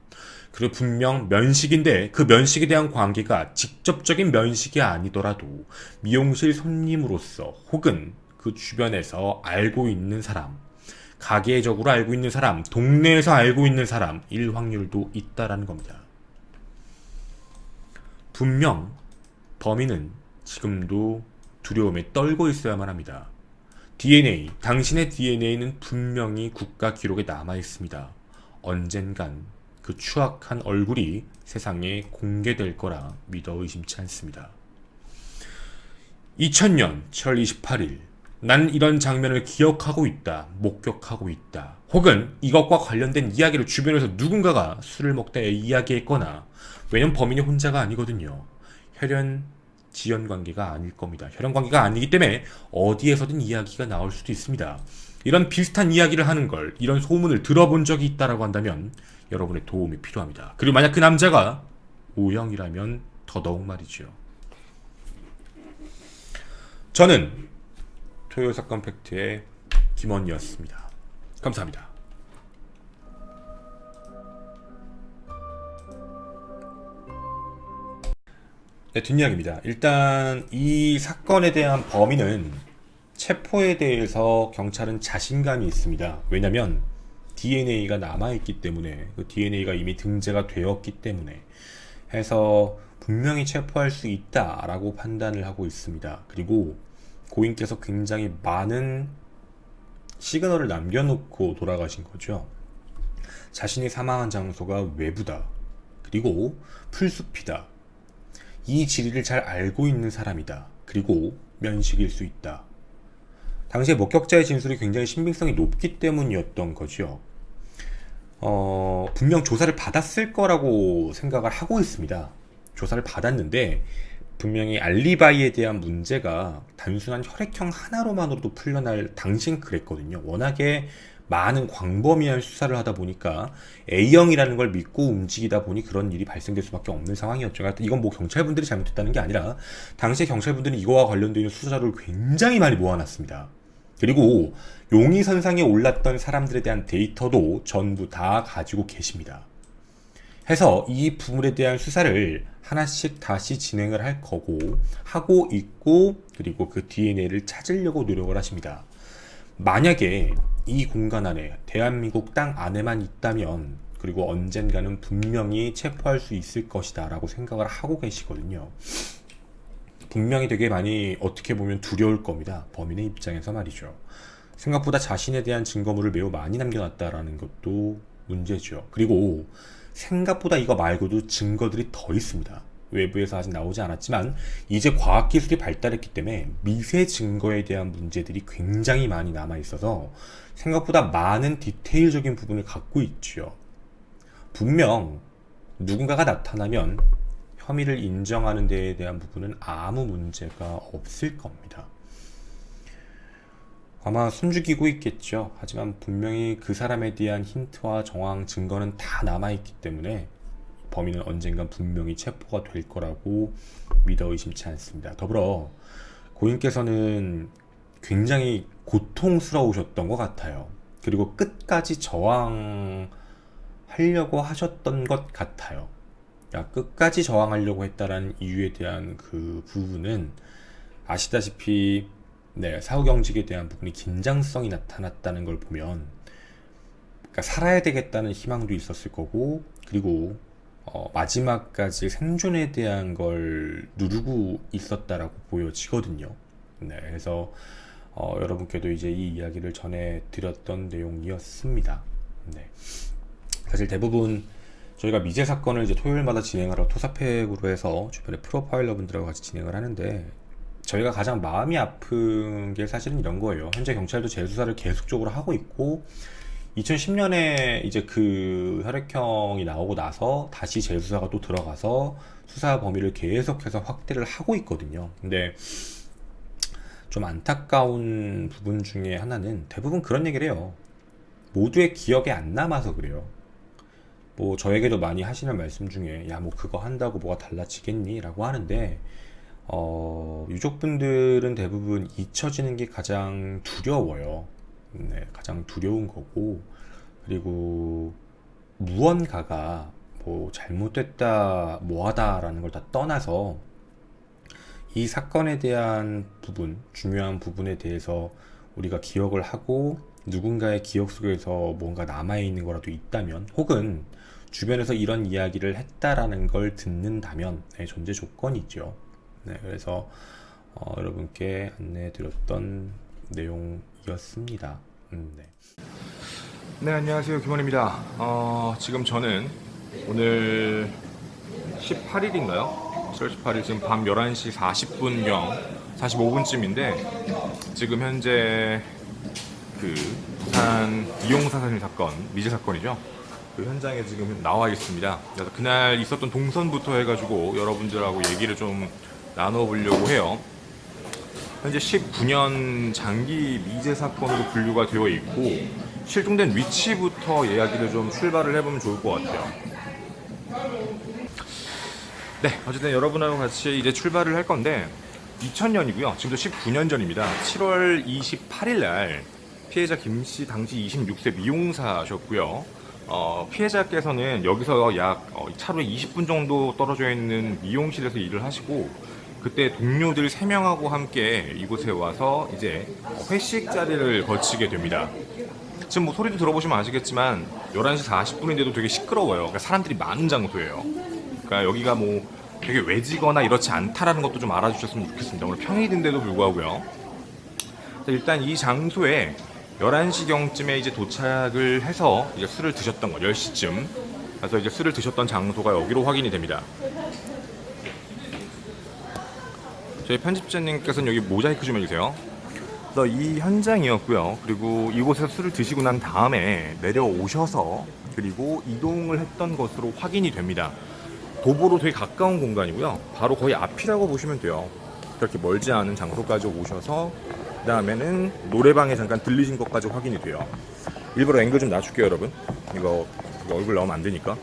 A: 그리고 분명 면식인데 그 면식에 대한 관계가 직접적인 면식이 아니더라도 미용실 손님으로서 혹은 그 주변에서 알고 있는 사람, 가계적으로 알고 있는 사람, 동네에서 알고 있는 사람일 확률도 있다라는 겁니다. 분명 범인은 지금도 두려움에 떨고 있어야만 합니다. DNA, 당신의 DNA는 분명히 국가 기록에 남아 있습니다. 언젠간 그 추악한 얼굴이 세상에 공개될 거라 믿어 의심치 않습니다. 2000년 7월 28일 난 이런 장면을 기억하고 있다, 목격하고 있다, 혹은 이것과 관련된 이야기를 주변에서 누군가가 술을 먹다 이야기했거나, 왜냐면 범인이 혼자가 아니거든요. 혈연 지연 관계가 아닐 겁니다. 혈연 관계가 아니기 때문에 어디에서든 이야기가 나올 수도 있습니다. 이런 비슷한 이야기를 하는 걸, 이런 소문을 들어본 적이 있다라고 한다면 여러분의 도움이 필요합니다. 그리고 만약 그 남자가 O형이라면 더더욱 말이죠. 저는 토요일 사건 팩트의 김원이었습니다. 감사합니다. 네, 뒷이야기입니다. 일단 이 사건에 대한 범인은 체포에 대해서 경찰은 자신감이 있습니다. 왜냐면 DNA가 남아있기 때문에, 그 DNA가 이미 등재가 되었기 때문에 해서 분명히 체포할 수 있다라고 판단을 하고 있습니다. 그리고 고인께서 굉장히 많은 시그널을 남겨놓고 돌아가신 거죠. 자신이 사망한 장소가 외부다. 그리고 풀숲이다. 이 지리를 잘 알고 있는 사람이다. 그리고 면식일 수 있다. 당시에 목격자의 진술이 굉장히 신빙성이 높기 때문이었던 거죠. 분명 조사를 받았을 거라고 생각을 하고 있습니다. 조사를 받았는데 분명히 알리바이에 대한 문제가 단순한 혈액형 하나로만으로도 풀려날, 당시엔 그랬거든요. 워낙에 많은 광범위한 수사를 하다 보니까 A형이라는 걸 믿고 움직이다 보니 그런 일이 발생될 수밖에 없는 상황이었죠. 그러니까 이건 뭐 경찰분들이 잘못했다는 게 아니라 당시에 경찰분들은 이거와 관련된 수사자료를 굉장히 많이 모아놨습니다. 그리고 용의선상에 올랐던 사람들에 대한 데이터도 전부 다 가지고 계십니다. 해서 이 부분에 대한 수사를 하나씩 다시 진행을 할 거고, 하고 있고, 그리고 그 DNA를 찾으려고 노력을 하십니다. 만약에 이 공간 안에, 대한민국 땅 안에만 있다면, 그리고 언젠가는 분명히 체포할 수 있을 것이다 라고 생각을 하고 계시거든요. 분명히 되게 많이 어떻게 보면 두려울 겁니다. 범인의 입장에서 말이죠. 생각보다 자신에 대한 증거물을 매우 많이 남겨놨다라는 것도 문제죠. 그리고 생각보다 이거 말고도 증거들이 더 있습니다. 외부에서 아직 나오지 않았지만 이제 과학기술이 발달했기 때문에 미세 증거에 대한 문제들이 굉장히 많이 남아있어서 생각보다 많은 디테일적인 부분을 갖고 있죠. 분명 누군가가 나타나면 혐의를 인정하는 데에 대한 부분은 아무 문제가 없을 겁니다. 아마 숨죽이고 있겠죠. 하지만 분명히 그 사람에 대한 힌트와 정황, 증거는 다 남아있기 때문에 범인은 언젠간 분명히 체포가 될 거라고 믿어 의심치 않습니다. 더불어 고인께서는 굉장히 고통스러우셨던 것 같아요. 그리고 끝까지 저항하려고 하셨던 것 같아요. 끝까지 저항하려고 했다라는 이유에 대한 그 부분은 아시다시피 사후경직에 대한 부분이 긴장성이 나타났다는 걸 보면, 그러니까 살아야 되겠다는 희망도 있었을 거고, 그리고 마지막까지 생존에 대한 걸 누르고 있었다라고 보여지거든요. 그래서 여러분께도 이제 이 이야기를 전해드렸던 내용이었습니다. 사실 대부분 저희가 미제 사건을 이제 토요일마다 진행하러 토사팩으로 해서 주변에 프로파일러분들하고 같이 진행을 하는데, 저희가 가장 마음이 아픈 게 사실은 이런 거예요. 현재 경찰도 재수사를 계속적으로 하고 있고, 2010년에 이제 그 혈액형이 나오고 나서 다시 재수사가 또 들어가서 수사 범위를 계속해서 확대를 하고 있거든요. 근데 좀 안타까운 부분 중에 하나는 대부분 그런 얘기를 해요. 모두의 기억에 안 남아서 그래요. 뭐 저에게도 많이 하시는 말씀 중에 야 뭐 그거 한다고 뭐가 달라지겠니? 라고 하는데 유족분들은 대부분 잊혀지는 게 가장 두려워요. 가장 두려운 거고, 그리고 무언가가 뭐 잘못됐다 뭐하다라는 걸 다 떠나서 이 사건에 대한 부분, 중요한 부분에 대해서 우리가 기억을 하고 누군가의 기억 속에서 뭔가 남아있는 거라도 있다면, 혹은 주변에서 이런 이야기를 했다라는 걸 듣는다면 존재 조건이죠. 그래서 여러분께 안내해드렸던 내용이었습니다. 네, 안녕하세요. 김원입니다. 지금 저는 오늘 18일인가요? 7월 18일 지금 밤 11시 40분경 45분쯤인데 지금 현재 그 부산 이용사 살인 사건, 미제 사건이죠. 그 현장에 지금 나와 있습니다. 그래서 그날 있었던 동선부터 해가지고 여러분들하고 얘기를 좀 나눠보려고 해요. 현재 19년 장기 미제 사건으로 분류가 되어 있고 실종된 위치부터 이야기를 좀 출발을 해보면 좋을 것 같아요. 네, 어쨌든 여러분하고 같이 이제 출발을 할 건데 2000년이고요. 지금도 19년 전입니다. 7월 28일 날 피해자 김씨 당시 26세 미용사셨고요. 피해자께서는 여기서 약 차로에 20분 정도 떨어져 있는 미용실에서 일을 하시고 그때 동료들 3명하고 함께 이곳에 와서 이제 회식 자리를 거치게 됩니다. 지금 뭐 소리도 들어보시면 아시겠지만 11시 40분인데도 되게 시끄러워요. 그러니까 사람들이 많은 장소예요. 그러니까 여기가 뭐 되게 외지거나 이렇지 않다라는 것도 좀 알아주셨으면 좋겠습니다. 오늘 평일인데도 불구하고요. 일단 이 장소에 11시경쯤에 이제 도착을 해서 이제 술을 드셨던 거, 10시쯤. 그래서 이제 술을 드셨던 장소가 여기로 확인이 됩니다. 저희 편집자님께서는 여기 모자이크 좀 해주세요. 그래서 이 현장이었고요. 그리고 이곳에서 술을 드시고 난 다음에 내려오셔서 그리고 이동을 했던 것으로 확인이 됩니다. 도보로 되게 가까운 공간이고요. 바로 거의 앞이라고 보시면 돼요. 그렇게 멀지 않은 장소까지 오셔서 그 다음에는 노래방에 잠깐 들리신 것까지 확인이 돼요. 일부러 앵글 좀 낮출게요, 여러분. 이거 얼굴 나오면 안 되니까.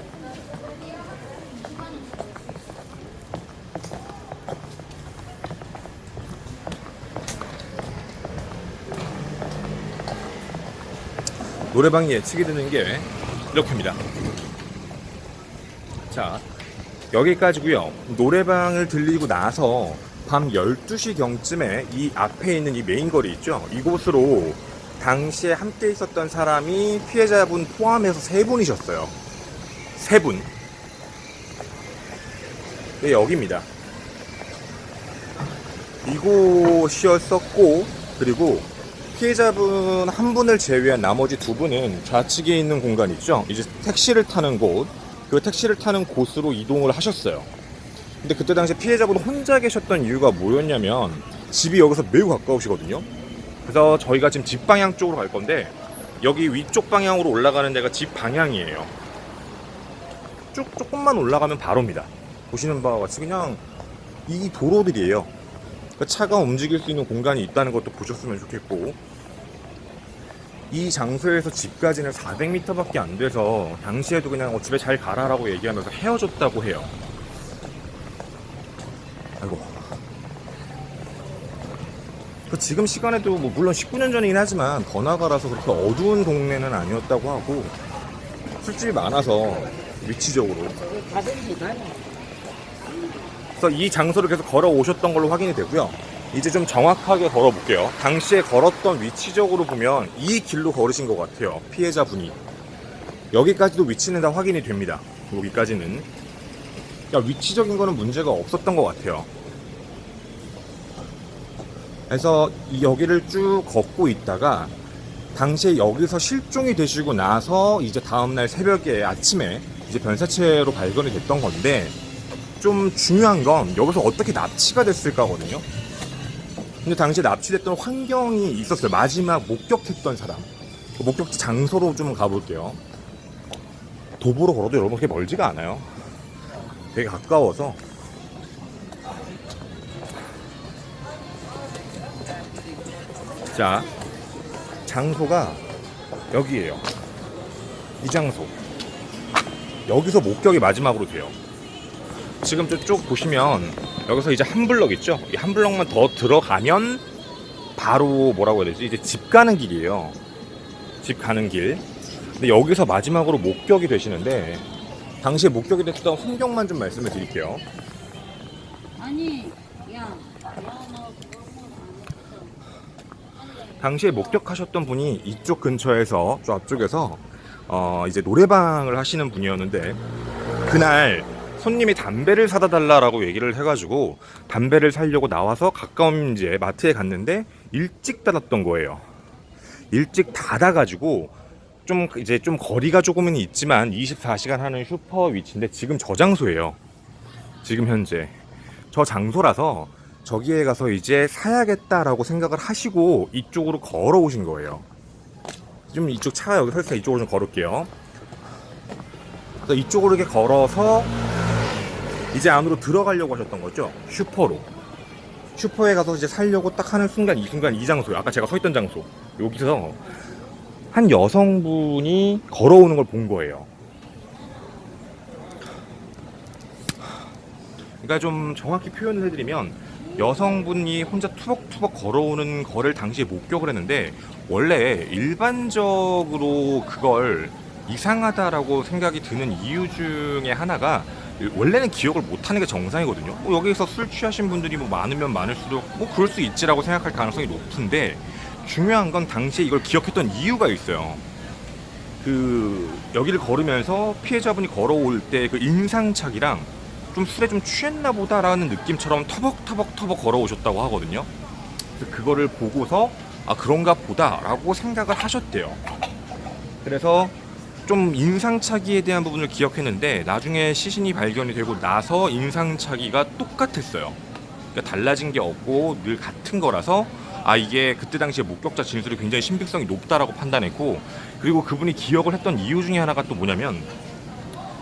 A: 노래방 예측이 되는 게 이렇게입니다. 자, 여기까지고요. 노래방을 들리고 나서 밤 12시경쯤에 이 앞에 있는 이 메인 거리 있죠? 이곳으로 당시에 함께 있었던 사람이 피해자분 포함해서 3분이셨어요. 3분. 네, 여기입니다. 이곳이었었고, 그리고 피해자분 한 분을 제외한 나머지 2분은 좌측에 있는 공간 있죠? 이제 택시를 타는 곳, 그 택시를 타는 곳으로 이동을 하셨어요. 근데 그때 당시 피해자분 혼자 계셨던 이유가 뭐였냐면 집이 여기서 매우 가까우시거든요. 그래서 저희가 지금 집 방향 쪽으로 갈 건데 여기 위쪽 방향으로 올라가는 데가 집 방향이에요. 쭉 조금만 올라가면 바로입니다. 보시는 바와 같이 그냥 이 도로들이에요. 그러니까 차가 움직일 수 있는 공간이 있다는 것도 보셨으면 좋겠고, 이 장소에서 집까지는 400m밖에 안 돼서 당시에도 그냥 집에 잘 가라라고 얘기하면서 헤어졌다고 해요. 아이고. 지금 시간에도 뭐 물론 19년 전이긴 하지만 번화가라서 그렇게 어두운 동네는 아니었다고 하고 술집이 많아서 위치적으로. 그래서 이 장소를 계속 걸어오셨던 걸로 확인이 되고요. 이제 좀 정확하게 걸어볼게요. 당시에 걸었던 위치적으로 보면 이 길로 걸으신 것 같아요. 피해자분이. 여기까지도 위치는 다 확인이 됩니다. 여기까지는. 그러니까 위치적인 거는 문제가 없었던 것 같아요. 그래서 여기를 쭉 걷고 있다가 당시에 여기서 실종이 되시고 나서 이제 다음날 새벽에 아침에 이제 변사체로 발견이 됐던 건데, 좀 중요한 건 여기서 어떻게 납치가 됐을까거든요. 근데 당시에 납치됐던 환경이 있었어요. 마지막 목격했던 사람, 목격지 장소로 좀 가볼게요. 도보로 걸어도 여러분 그렇게 멀지가 않아요. 되게 가까워서. 자, 장소가 여기에요. 이 장소. 여기서 목격이 마지막으로 돼요. 지금 쭉 보시면 여기서 이제 한 블럭 있죠? 이 한 블럭만 더 들어가면 바로 뭐라고 해야 되지? 이제 집 가는 길이에요. 집 가는 길. 근데 여기서 마지막으로 목격이 되시는데 당시에 목격이 됐던 환경만 좀 말씀을 드릴게요.
B: 아니, 야,
A: 당시에 목격하셨던 분이 이쪽 근처에서 저 앞쪽에서 이제 노래방을 하시는 분이었는데 그날 손님이 담배를 사다 달라라고 얘기를 해가지고 담배를 사려고 나와서 가까운 이제 마트에 갔는데 일찍 닫았던 거예요. 일찍 닫아가지고
C: 좀 이제 좀 거리가 조금은 있지만 24시간 하는 슈퍼 위치인데 지금 저 장소예요. 지금 현재 저 장소라서 저기에 가서 이제 사야겠다라고 생각을 하시고 이쪽으로 걸어오신 거예요. 좀 이쪽 차가 여기 서 있으니까 이쪽으로 좀 걸을게요. 그래서 이쪽으로 이렇게 걸어서 이제 안으로 들어가려고 하셨던 거죠. 슈퍼로. 슈퍼에 가서 이제 살려고 딱 하는 순간 이 순간 이 장소요. 아까 제가 서 있던 장소. 여기서 한 여성분이 걸어오는 걸 본 거예요. 그러니까 좀 정확히 표현을 해드리면 여성분이 혼자 투벅투벅 걸어오는 거를 당시에 목격을 했는데 원래 일반적으로 그걸 이상하다라고 생각이 드는 이유 중에 하나가 원래는 기억을 못하는 게 정상이거든요. 여기서 술 취하신 분들이 뭐 많으면 많을수록 뭐 그럴 수 있지라고 생각할 가능성이 높은데 중요한 건 당시에 이걸 기억했던 이유가 있어요. 그 여기를 걸으면서 피해자분이 걸어올 때 그 인상착이랑 좀 술에 좀 취했나 보다라는 느낌처럼 터벅터벅 걸어오셨다고 하거든요. 그래서 그거를 보고서 아 그런가 보다라고 생각을 하셨대요. 그래서 좀 인상착의에 대한 부분을 기억했는데 나중에 시신이 발견이 되고 나서 인상착의가 똑같았어요. 그러니까 달라진 게 없고 늘 같은 거라서 아 이게 그때 당시에 목격자 진술이 굉장히 신빙성이 높다라고 판단했고 그리고 그분이 기억을 했던 이유 중에 하나가 또 뭐냐면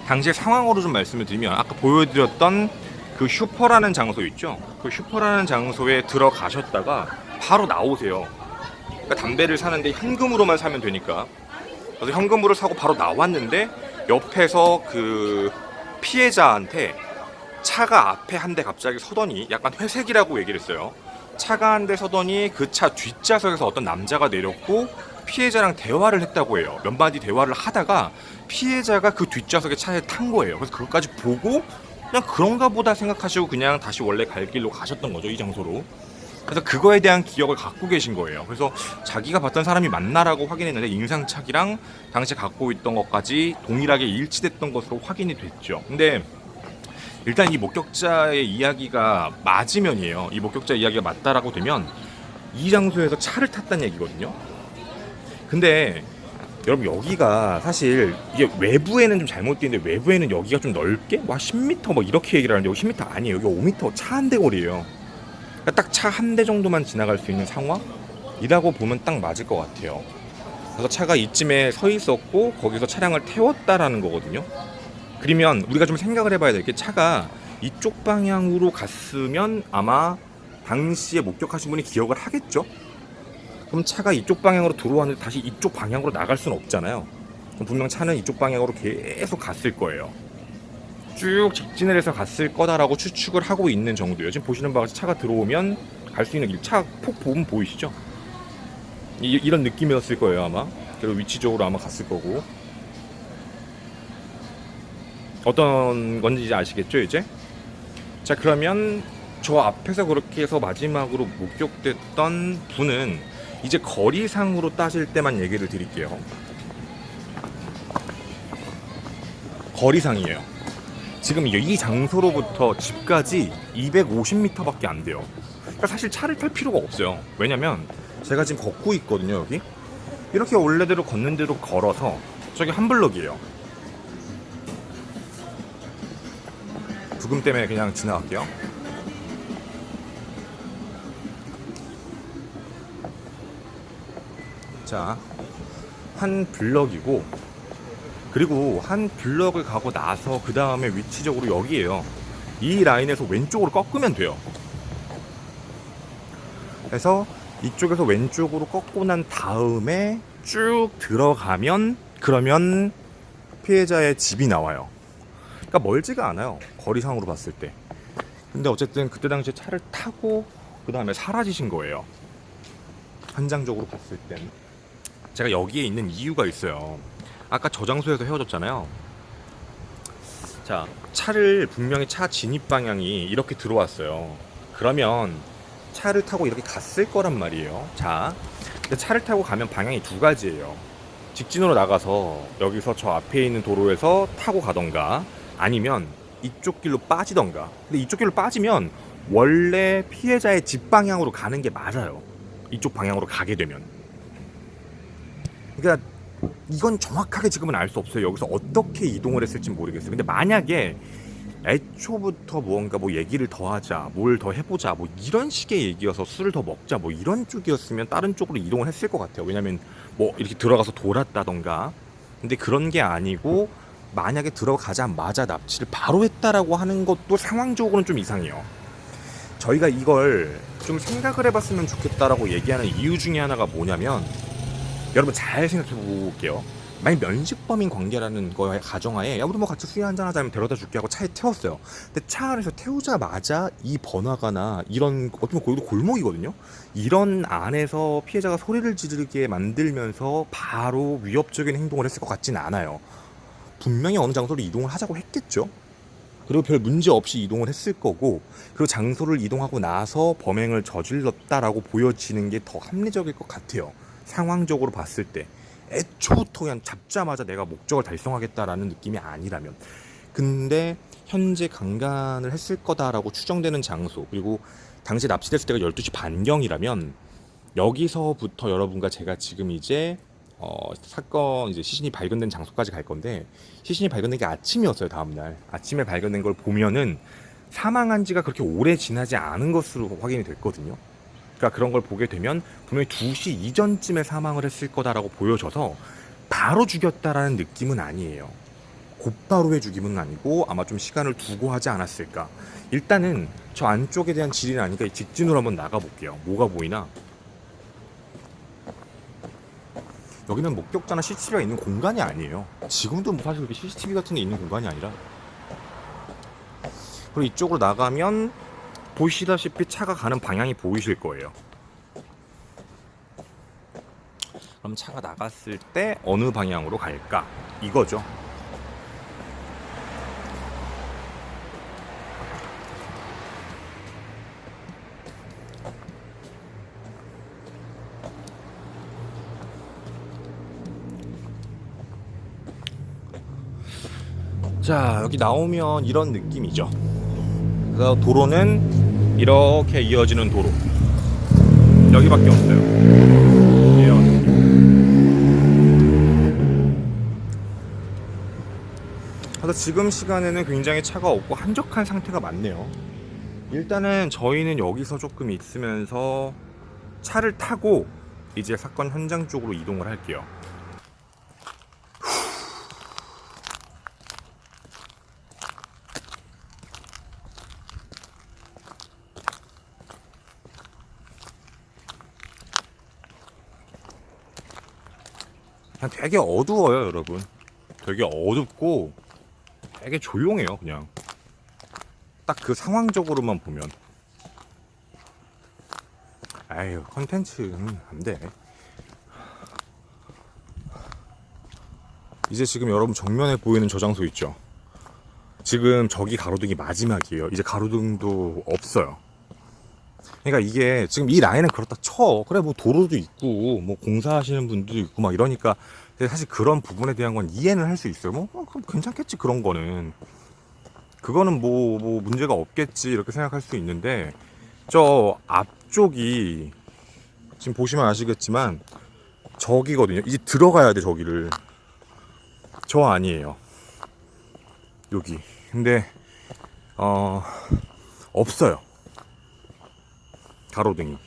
C: 당시의 상황으로 좀 말씀을 드리면 아까 보여드렸던 그 슈퍼라는 장소 있죠. 그 슈퍼라는 장소에 들어가셨다가 바로 나오세요. 그러니까 담배를 사는데 현금으로만 사면 되니까 그래서 현금으로 사고 바로 나왔는데 옆에서 그 피해자한테 차가 앞에 한 대 갑자기 서더니 약간 회색이라고 얘기를 했어요. 차가 한 대 서더니 그 차 뒷좌석에서 어떤 남자가 내렸고 피해자랑 대화를 했다고 해요. 몇 마디 대화를 하다가 피해자가 그 뒷좌석에 차에 탄 거예요. 그래서 그것까지 보고 그냥 그런가 보다 생각하시고 그냥 다시 원래 갈 길로 가셨던 거죠. 이 장소로. 그래서 그거에 대한 기억을 갖고 계신 거예요. 그래서 자기가 봤던 사람이 맞나라고 확인했는데 인상착이랑 당시에 갖고 있던 것까지 동일하게 일치됐던 것으로 확인이 됐죠. 근데 일단 이 목격자의 이야기가 맞으면이에요. 이 목격자 이야기가 맞다라고 되면 이 장소에서 차를 탔다는 얘기거든요. 근데 여러분 여기가 사실 이게 외부에는 좀 잘못 되는데 외부에는 여기가 좀 넓게 와 10m 뭐 이렇게 얘기를 하는데 여기 10m 아니에요. 여기 5m 차 한 대 거리예요. 그러니까 딱 차 한 대 정도만 지나갈 수 있는 상황이라고 보면 딱 맞을 것 같아요. 그래서 차가 이쯤에 서 있었고 거기서 차량을 태웠다라는 거거든요. 그러면 우리가 좀 생각을 해봐야 될 게 차가 이쪽 방향으로 갔으면 아마 당시에 목격하신 분이 기억을 하겠죠? 그럼 차가 이쪽 방향으로 들어왔는데 다시 이쪽 방향으로 나갈 수는 없잖아요. 그럼 분명 차는 이쪽 방향으로 계속 갔을 거예요. 쭉 직진을 해서 갔을 거다라고 추측을 하고 있는 정도예요. 지금 보시는 바와 같이 차가 들어오면 갈 수 있는 길, 차 폭 보면 보이시죠? 이런 느낌이었을 거예요 아마. 그리고 위치적으로 아마 갔을 거고. 어떤 건지 이제 아시겠죠 이제? 자 그러면 저 앞에서 그렇게 해서 마지막으로 목격됐던 분은 이제 거리상으로 따질 때만 얘기를 드릴게요. 거리상이에요. 지금 이 장소로부터 집까지 250m밖에 안 돼요. 그러니까 사실 차를 탈 필요가 없어요. 왜냐면 제가 지금 걷고 있거든요 여기. 이렇게 원래대로 걷는 대로 걸어서 저기 한 블럭이에요. 부금 때문에 그냥 지나갈게요. 자, 한 블럭이고 그리고 한 블럭을 가고 나서 그 다음에 위치적으로 여기에요. 이 라인에서 왼쪽으로 꺾으면 돼요. 그래서 이쪽에서 왼쪽으로 꺾고 난 다음에 쭉 들어가면 그러면 피해자의 집이 나와요. 그러니까 멀지가 않아요. 거리상으로 봤을 때. 근데 어쨌든 그때 당시에 차를 타고 그 다음에 사라지신 거예요. 한장적으로 봤을 땐. 제가 여기에 있는 이유가 있어요. 아까 저 장소에서 헤어졌잖아요. 자, 차를 분명히 차 진입 방향이 이렇게 들어왔어요. 그러면 차를 타고 이렇게 갔을 거란 말이에요. 자, 근데 차를 타고 가면 방향이 두 가지예요. 직진으로 나가서 여기서 저 앞에 있는 도로에서 타고 가던가 아니면 이쪽 길로 빠지던가. 근데 이쪽 길로 빠지면 원래 피해자의 집 방향으로 가는 게 맞아요. 이쪽 방향으로 가게 되면. 그러니까 이건 정확하게 지금은 알 수 없어요. 여기서 어떻게 이동을 했을지 모르겠어요. 근데 만약에 애초부터 무언가 뭐 얘기를 더 하자, 뭘 더 해보자, 뭐 이런 식의 얘기여서 술을 더 먹자, 뭐 이런 쪽이었으면 다른 쪽으로 이동을 했을 것 같아요. 왜냐면 뭐 이렇게 들어가서 돌았다던가. 근데 그런 게 아니고 만약에 들어가자마자 납치를 바로 했다라고 하는 것도 상황적으로는 좀 이상해요. 저희가 이걸 좀 생각을 해봤으면 좋겠다라고 얘기하는 이유 중에 하나가 뭐냐면, 여러분 잘 생각해 볼게요. 만약 면식범인 관계라는 거에 가정하에 야 우리 뭐 같이 술 한잔 하자면 데려다 줄게 하고 차에 태웠어요. 근데 차 안에서 태우자마자 이 번화가나 이런 어떻게 보면 거기도 골목이거든요. 이런 안에서 피해자가 소리를 지르게 만들면서 바로 위협적인 행동을 했을 것 같지는 않아요. 분명히 어느 장소로 이동을 하자고 했겠죠. 그리고 별 문제 없이 이동을 했을 거고, 그리고 장소를 이동하고 나서 범행을 저질렀다라고 보여지는 게 더 합리적일 것 같아요. 상황적으로 봤을 때 애초부터 그냥 잡자마자 내가 목적을 달성하겠다라는 느낌이 아니라면. 근데 현재 강간을 했을 거다라고 추정되는 장소, 그리고 당시 납치됐을 때가 12시 반경이라면 여기서부터 여러분과 제가 지금 이제 사건 이제 시신이 발견된 장소까지 갈 건데, 시신이 발견된 게 아침이었어요. 다음날 아침에 발견된 걸 보면은 사망한 지가 그렇게 오래 지나지 않은 것으로 확인이 됐거든요. 그러니까 그런 걸 보게 되면 분명히 2시 이전쯤에 사망을 했을 거다라고 보여져서 바로 죽였다라는 느낌은 아니에요. 곧바로의 죽임은 아니고 아마 좀 시간을 두고 하지 않았을까. 일단은 저 안쪽에 대한 질의는 아니까 직진으로 한번 나가볼게요. 뭐가 보이나? 여기는 목격자나 CCTV가 있는 공간이 아니에요. 지금도 뭐 사실 그렇게 CCTV 같은 게 있는 공간이 아니라. 그리고 이쪽으로 나가면 보시다시피 차가 가는 방향이 보이실 거예요. 그럼 차가 나갔을 때 어느 방향으로 갈까? 이거죠. 자, 여기 나오면 이런 느낌이죠. 그래서 도로는 이렇게 이어지는 도로. 여기밖에 없어요. 이런. 그래서 지금 시간에는 굉장히 차가 없고 한적한 상태가 많네요. 일단은 저희는 여기서 조금 있으면서 차를 타고 이제 사건 현장 쪽으로 이동을 할게요. 그냥 되게 어두워요, 여러분. 되게 어둡고 되게 조용해요, 그냥. 딱 그 상황적으로만 보면. 아유, 컨텐츠는 안 돼. 이제 지금 여러분 정면에 보이는 저 장소 있죠? 지금 저기 가로등이 마지막이에요. 이제 가로등도 없어요. 그러니까 이게 지금 이 라인은 그렇다 쳐. 그래 뭐 도로도 있고 뭐 공사하시는 분들도 있고 막 이러니까 사실 그런 부분에 대한 건 이해는 할 수 있어요. 그럼 괜찮겠지 그런 거는. 그거는 뭐 문제가 없겠지 이렇게 생각할 수 있는데, 저 앞쪽이 지금 보시면 아시겠지만 저기거든요. 이제 들어가야 돼 저기를. 저 아니에요. 여기. 근데 없어요. 가로등이.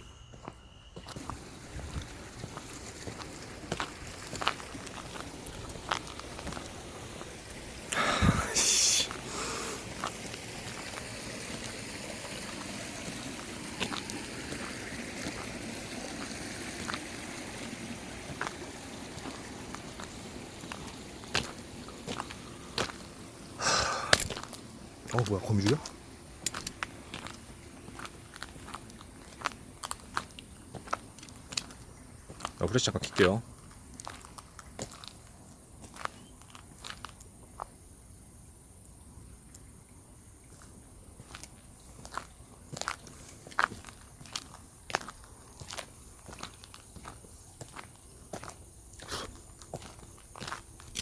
C: 뭐야, 거미줄이야? 프레시 잠깐 킬게요.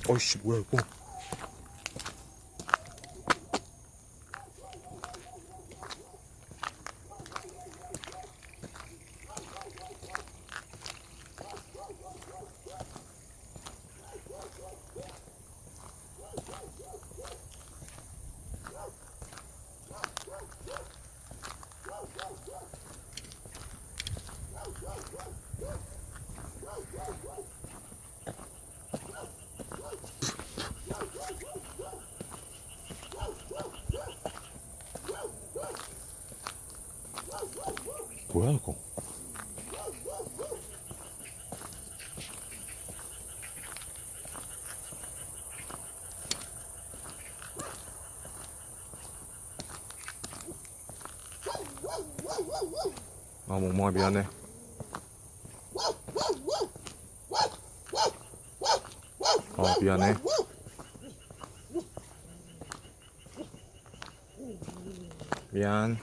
C: 어이씨, 뭐야 이거. 뭐야 이거? 아 멍멍아 미안해. 아 미안해. 미안.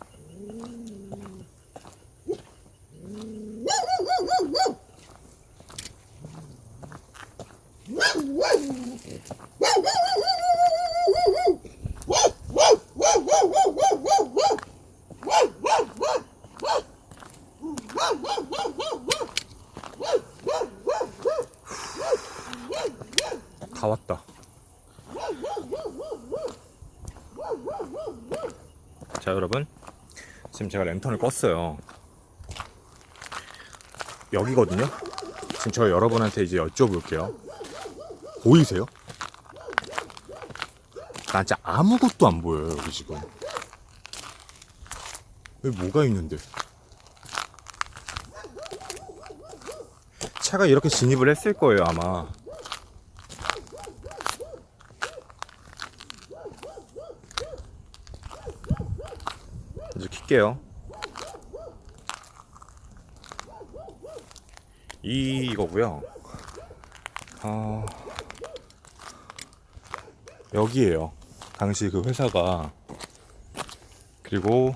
C: 다 왔다. 자 여러분, 지금 제가 랜턴을 껐어요. 여기거든요. 지금 저 여러분한테 이제 여쭤볼게요. 보이세요? 나 진짜 아무것도 안 보여요 여기 지금. 여기 뭐가 있는데? 차가 이렇게 진입을 했을 거예요 아마. 이제 킬게요. 이거고요. 여기에요. 당시 그 회사가. 그리고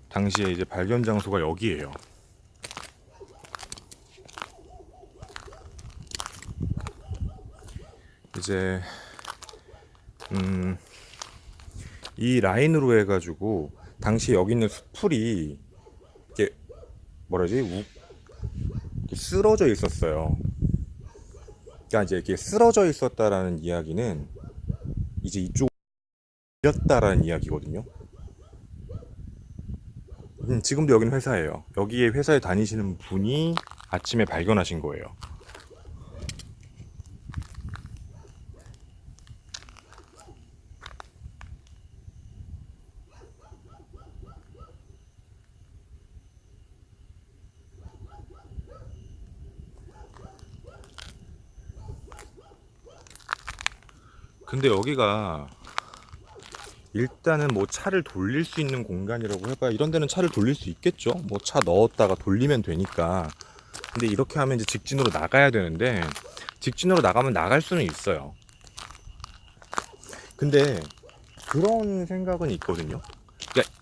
C: 당시에 이제 발견 장소가 여기에요. 이제 이 라인으로 해가지고 당시 여기 있는 수풀이 이게 뭐라지? 이렇게 쓰러져 있었어요. 그러니까 이제 이렇게 쓰러져 있었다라는 이야기는 이제 이쪽 밀렸다라는 이야기거든요. 지금도 여기는 회사예요. 여기에 회사에 다니시는 분이 아침에 발견하신 거예요. 근데 여기가 일단은 뭐 차를 돌릴 수 있는 공간이라고 해봐야 이런 데는 차를 돌릴 수 있겠죠. 뭐 차 넣었다가 돌리면 되니까. 근데 이렇게 하면 이제 직진으로 나가야 되는데 직진으로 나가면 나갈 수는 있어요. 근데 그런 생각은 있거든요. 그러니까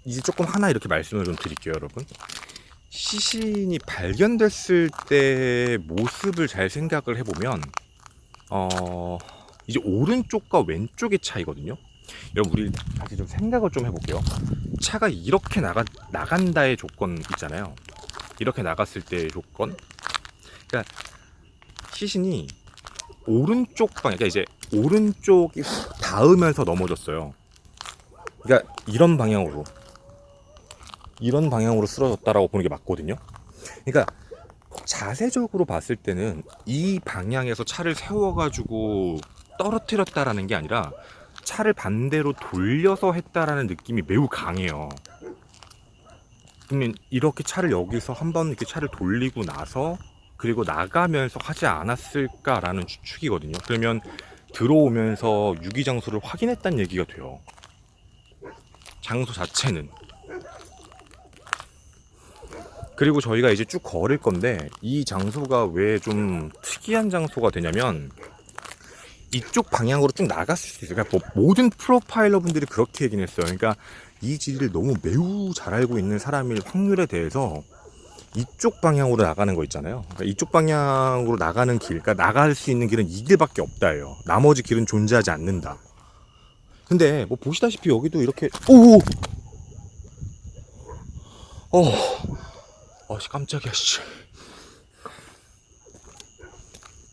C: 이제 조금 하나 이렇게 말씀을 좀 드릴게요 여러분. 시신이 발견됐을 때 모습을 잘 생각을 해보면 이제 오른쪽과 왼쪽의 차이거든요. 여러분 우리 다시 좀 생각을 좀 해볼게요. 차가 이렇게 나간다의 조건 있잖아요. 이렇게 나갔을 때의 조건. 그러니까 시신이 오른쪽 방향, 그러니까 이제 오른쪽이 닿으면서 넘어졌어요. 그러니까 이런 방향으로 쓰러졌다라고 보는 게 맞거든요. 그러니까 자세적으로 봤을 때는 이 방향에서 차를 세워가지고 떨어뜨렸다라는 게 아니라 차를 반대로 돌려서 했다라는 느낌이 매우 강해요. 그러면 이렇게 차를 여기서 한번 이렇게 차를 돌리고 나서 그리고 나가면서 하지 않았을까라는 추측이거든요. 그러면 들어오면서 유기 장소를 확인했다는 얘기가 돼요. 장소 자체는. 그리고 저희가 이제 쭉 걸을 건데 이 장소가 왜 좀 특이한 장소가 되냐면 이쪽 방향으로 쭉 나갔을 수 있어요. 그러니까 뭐 모든 프로파일러 분들이 그렇게 얘기는 했어요. 그러니까 이 지리를 너무 매우 잘 알고 있는 사람일 확률에 대해서 이쪽 방향으로 나가는 거 있잖아요. 그러니까 이쪽 방향으로 나가는 길, 그러니까 나갈 수 있는 길은 이 길밖에 없다예요. 나머지 길은 존재하지 않는다. 근데 뭐 보시다시피 여기도 이렇게 씨 깜짝이야 씨.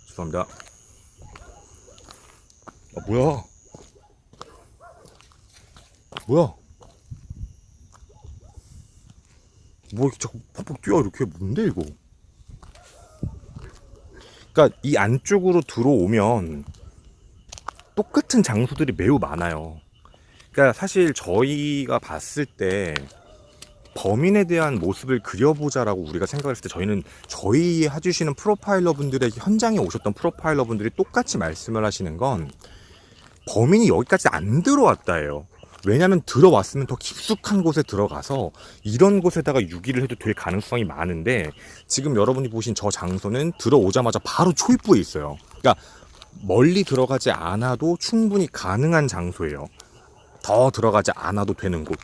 C: 죄송합니다. 뭐야? 뭐 이렇게 자꾸 팍팍 뛰어 이렇게. 뭔데 이거? 그러니까 이 안쪽으로 들어오면 똑같은 장소들이 매우 많아요. 그러니까 사실 저희가 봤을 때 범인에 대한 모습을 그려보자라고 우리가 생각을 했을 때 저희는 저희 해주시는 프로파일러 분들의 현장에 오셨던 프로파일러 분들이 똑같이 말씀을 하시는 건 범인이 여기까지 안 들어왔다예요. 왜냐면 들어왔으면 더 깊숙한 곳에 들어가서 이런 곳에다가 유기를 해도 될 가능성이 많은데 지금 여러분이 보신 저 장소는 들어오자마자 바로 초입부에 있어요. 그러니까 멀리 들어가지 않아도 충분히 가능한 장소예요. 더 들어가지 않아도 되는 곳.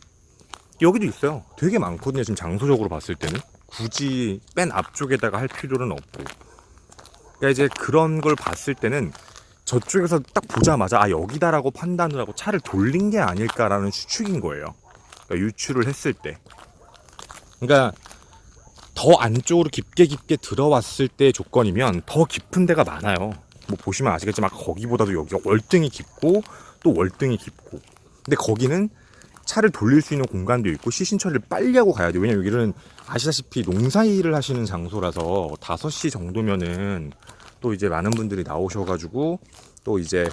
C: 여기도 있어요. 되게 많거든요. 지금 장소적으로 봤을 때는 굳이 맨 앞쪽에다가 할 필요는 없고. 그러니까 이제 그런 걸 봤을 때는 저쪽에서 딱 보자마자 아 여기다라고 판단을 하고 차를 돌린 게 아닐까라는 추측인 거예요. 그러니까 유추를 했을 때. 그러니까 더 안쪽으로 깊게 들어왔을 때 조건이면 더 깊은 데가 많아요. 뭐 보시면 아시겠지만 거기보다도 여기가 월등히 깊고 또 월등히 깊고. 근데 거기는 차를 돌릴 수 있는 공간도 있고 시신 처리를 빨리 하고 가야 돼요. 왜냐면 여기는 아시다시피 농사일을 하시는 장소라서 5시 정도면은 또 이제 많은 분들이 나오셔가지고 또 이제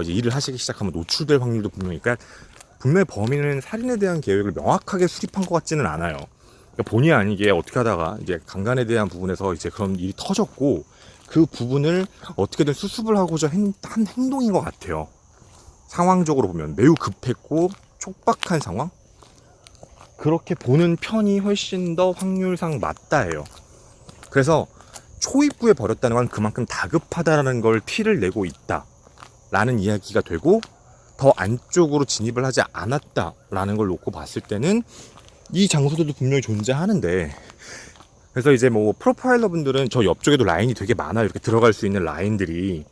C: 이제 일을 하시기 시작하면 노출될 확률도 분명히. 그러니까 분명히 범인은 살인에 대한 계획을 명확하게 수립한 것 같지는 않아요. 그러니까 본의 아니게 어떻게 하다가 이제 강간에 대한 부분에서 이제 그런 일이 터졌고 그 부분을 어떻게든 수습을 하고자 한 행동인 것 같아요. 상황적으로 보면 매우 급했고 촉박한 상황? 그렇게 보는 편이 훨씬 더 확률상 맞다예요. 그래서 초입구에 버렸다는 건 그만큼 다급하다는 걸 티를 내고 있다라는 이야기가 되고 더 안쪽으로 진입을 하지 않았다라는 걸 놓고 봤을 때는 이 장소들도 분명히 존재하는데 그래서 이제 뭐 프로파일러 분들은 저 옆쪽에도 라인이 되게 많아요. 이렇게 들어갈 수 있는 라인들이.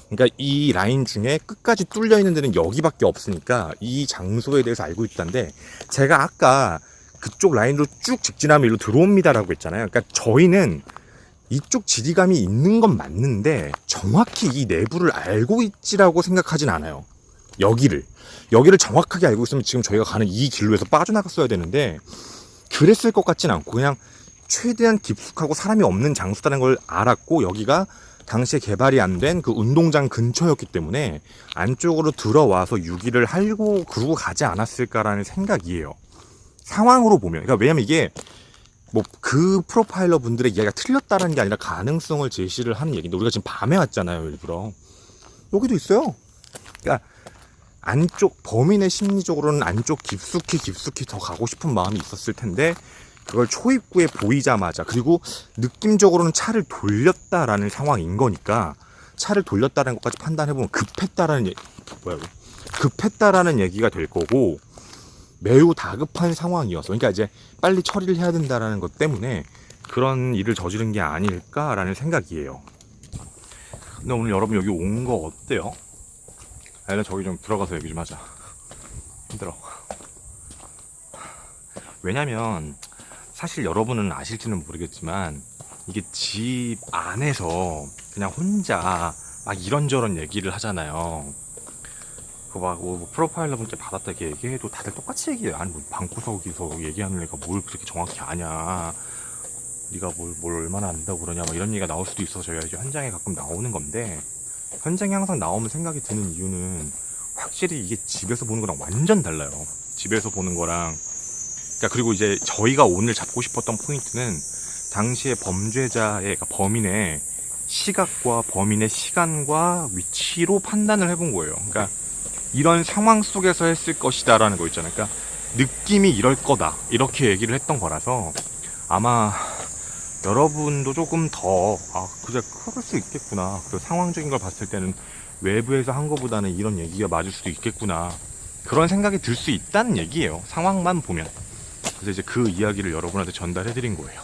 C: 그러니까 이 라인 중에 끝까지 뚫려 있는 데는 여기밖에 없으니까 이 장소에 대해서 알고 있다는데 제가 아까 그쪽 라인으로 쭉 직진하면 일로 들어옵니다라고 했잖아요. 그러니까 저희는 이쪽 지리감이 있는 건 맞는데 정확히 이 내부를 알고 있지라고 생각하진 않아요. 여기를 정확하게 알고 있으면 지금 저희가 가는 이 길로에서 빠져나갔어야 되는데 그랬을 것 같진 않고 그냥 최대한 깊숙하고 사람이 없는 장소라는 걸 알았고 여기가 당시에 개발이 안 된 그 운동장 근처였기 때문에 안쪽으로 들어와서 유기를 하고 그러고 가지 않았을까라는 생각이에요. 상황으로 보면. 그러니까 왜냐면 이게 뭐 그 프로파일러 분들의 이야기가 틀렸다는 게 아니라 가능성을 제시를 하는 얘기인데 우리가 지금 밤에 왔잖아요. 일부러. 여기도 있어요. 그러니까 안쪽 범인의 심리적으로는 안쪽 깊숙이 더 가고 싶은 마음이 있었을 텐데 그걸 초입구에 보이자마자 그리고 느낌적으로는 차를 돌렸다라는 상황인 거니까 차를 돌렸다는 것까지 판단해보면 급했다라는 얘기가 될 거고 매우 다급한 상황이어서 그러니까 이제 빨리 처리를 해야 된다라는 것 때문에 그런 일을 저지른 게 아닐까라는 생각이에요. 근데 오늘 여러분 여기 온 거 어때요? 일단 저기 좀 들어가서 얘기 좀 하자. 힘들어. 왜냐면 사실 여러분은 아실지는 모르겠지만 이게 집 안에서 그냥 혼자 막 이런저런 얘기를 하잖아요. 뭐 프로파일러 분께 받았다 이렇게 얘기해도 다들 똑같이 얘기해요. 아니 뭐 방구석에서 얘기하는 애가 뭘 그렇게 정확히 아냐, 네가 뭘 얼마나 안다고 그러냐 막 이런 얘기가 나올 수도 있어서 저희가 이제 현장에 가끔 나오는 건데 현장에 항상 나오면 생각이 드는 이유는 확실히 이게 집에서 보는 거랑 완전 달라요. 집에서 보는 거랑 그러니까 그리고 이제 저희가 오늘 잡고 싶었던 포인트는 당시에 범죄자의 그러니까 범인의 시각과 범인의 시간과 위치로 판단을 해본 거예요. 그러니까 이런 상황 속에서 했을 것이다 라는 거 있잖아요. 그러니까 느낌이 이럴 거다 이렇게 얘기를 했던 거라서 아마 여러분도 조금 더 그래 그럴 수 있겠구나, 그 상황적인 걸 봤을 때는 외부에서 한 거보다는 이런 얘기가 맞을 수도 있겠구나 그런 생각이 들 수 있다는 얘기예요. 상황만 보면. 그래서 이제 그 이야기를 여러분한테 전달해 드린 거예요.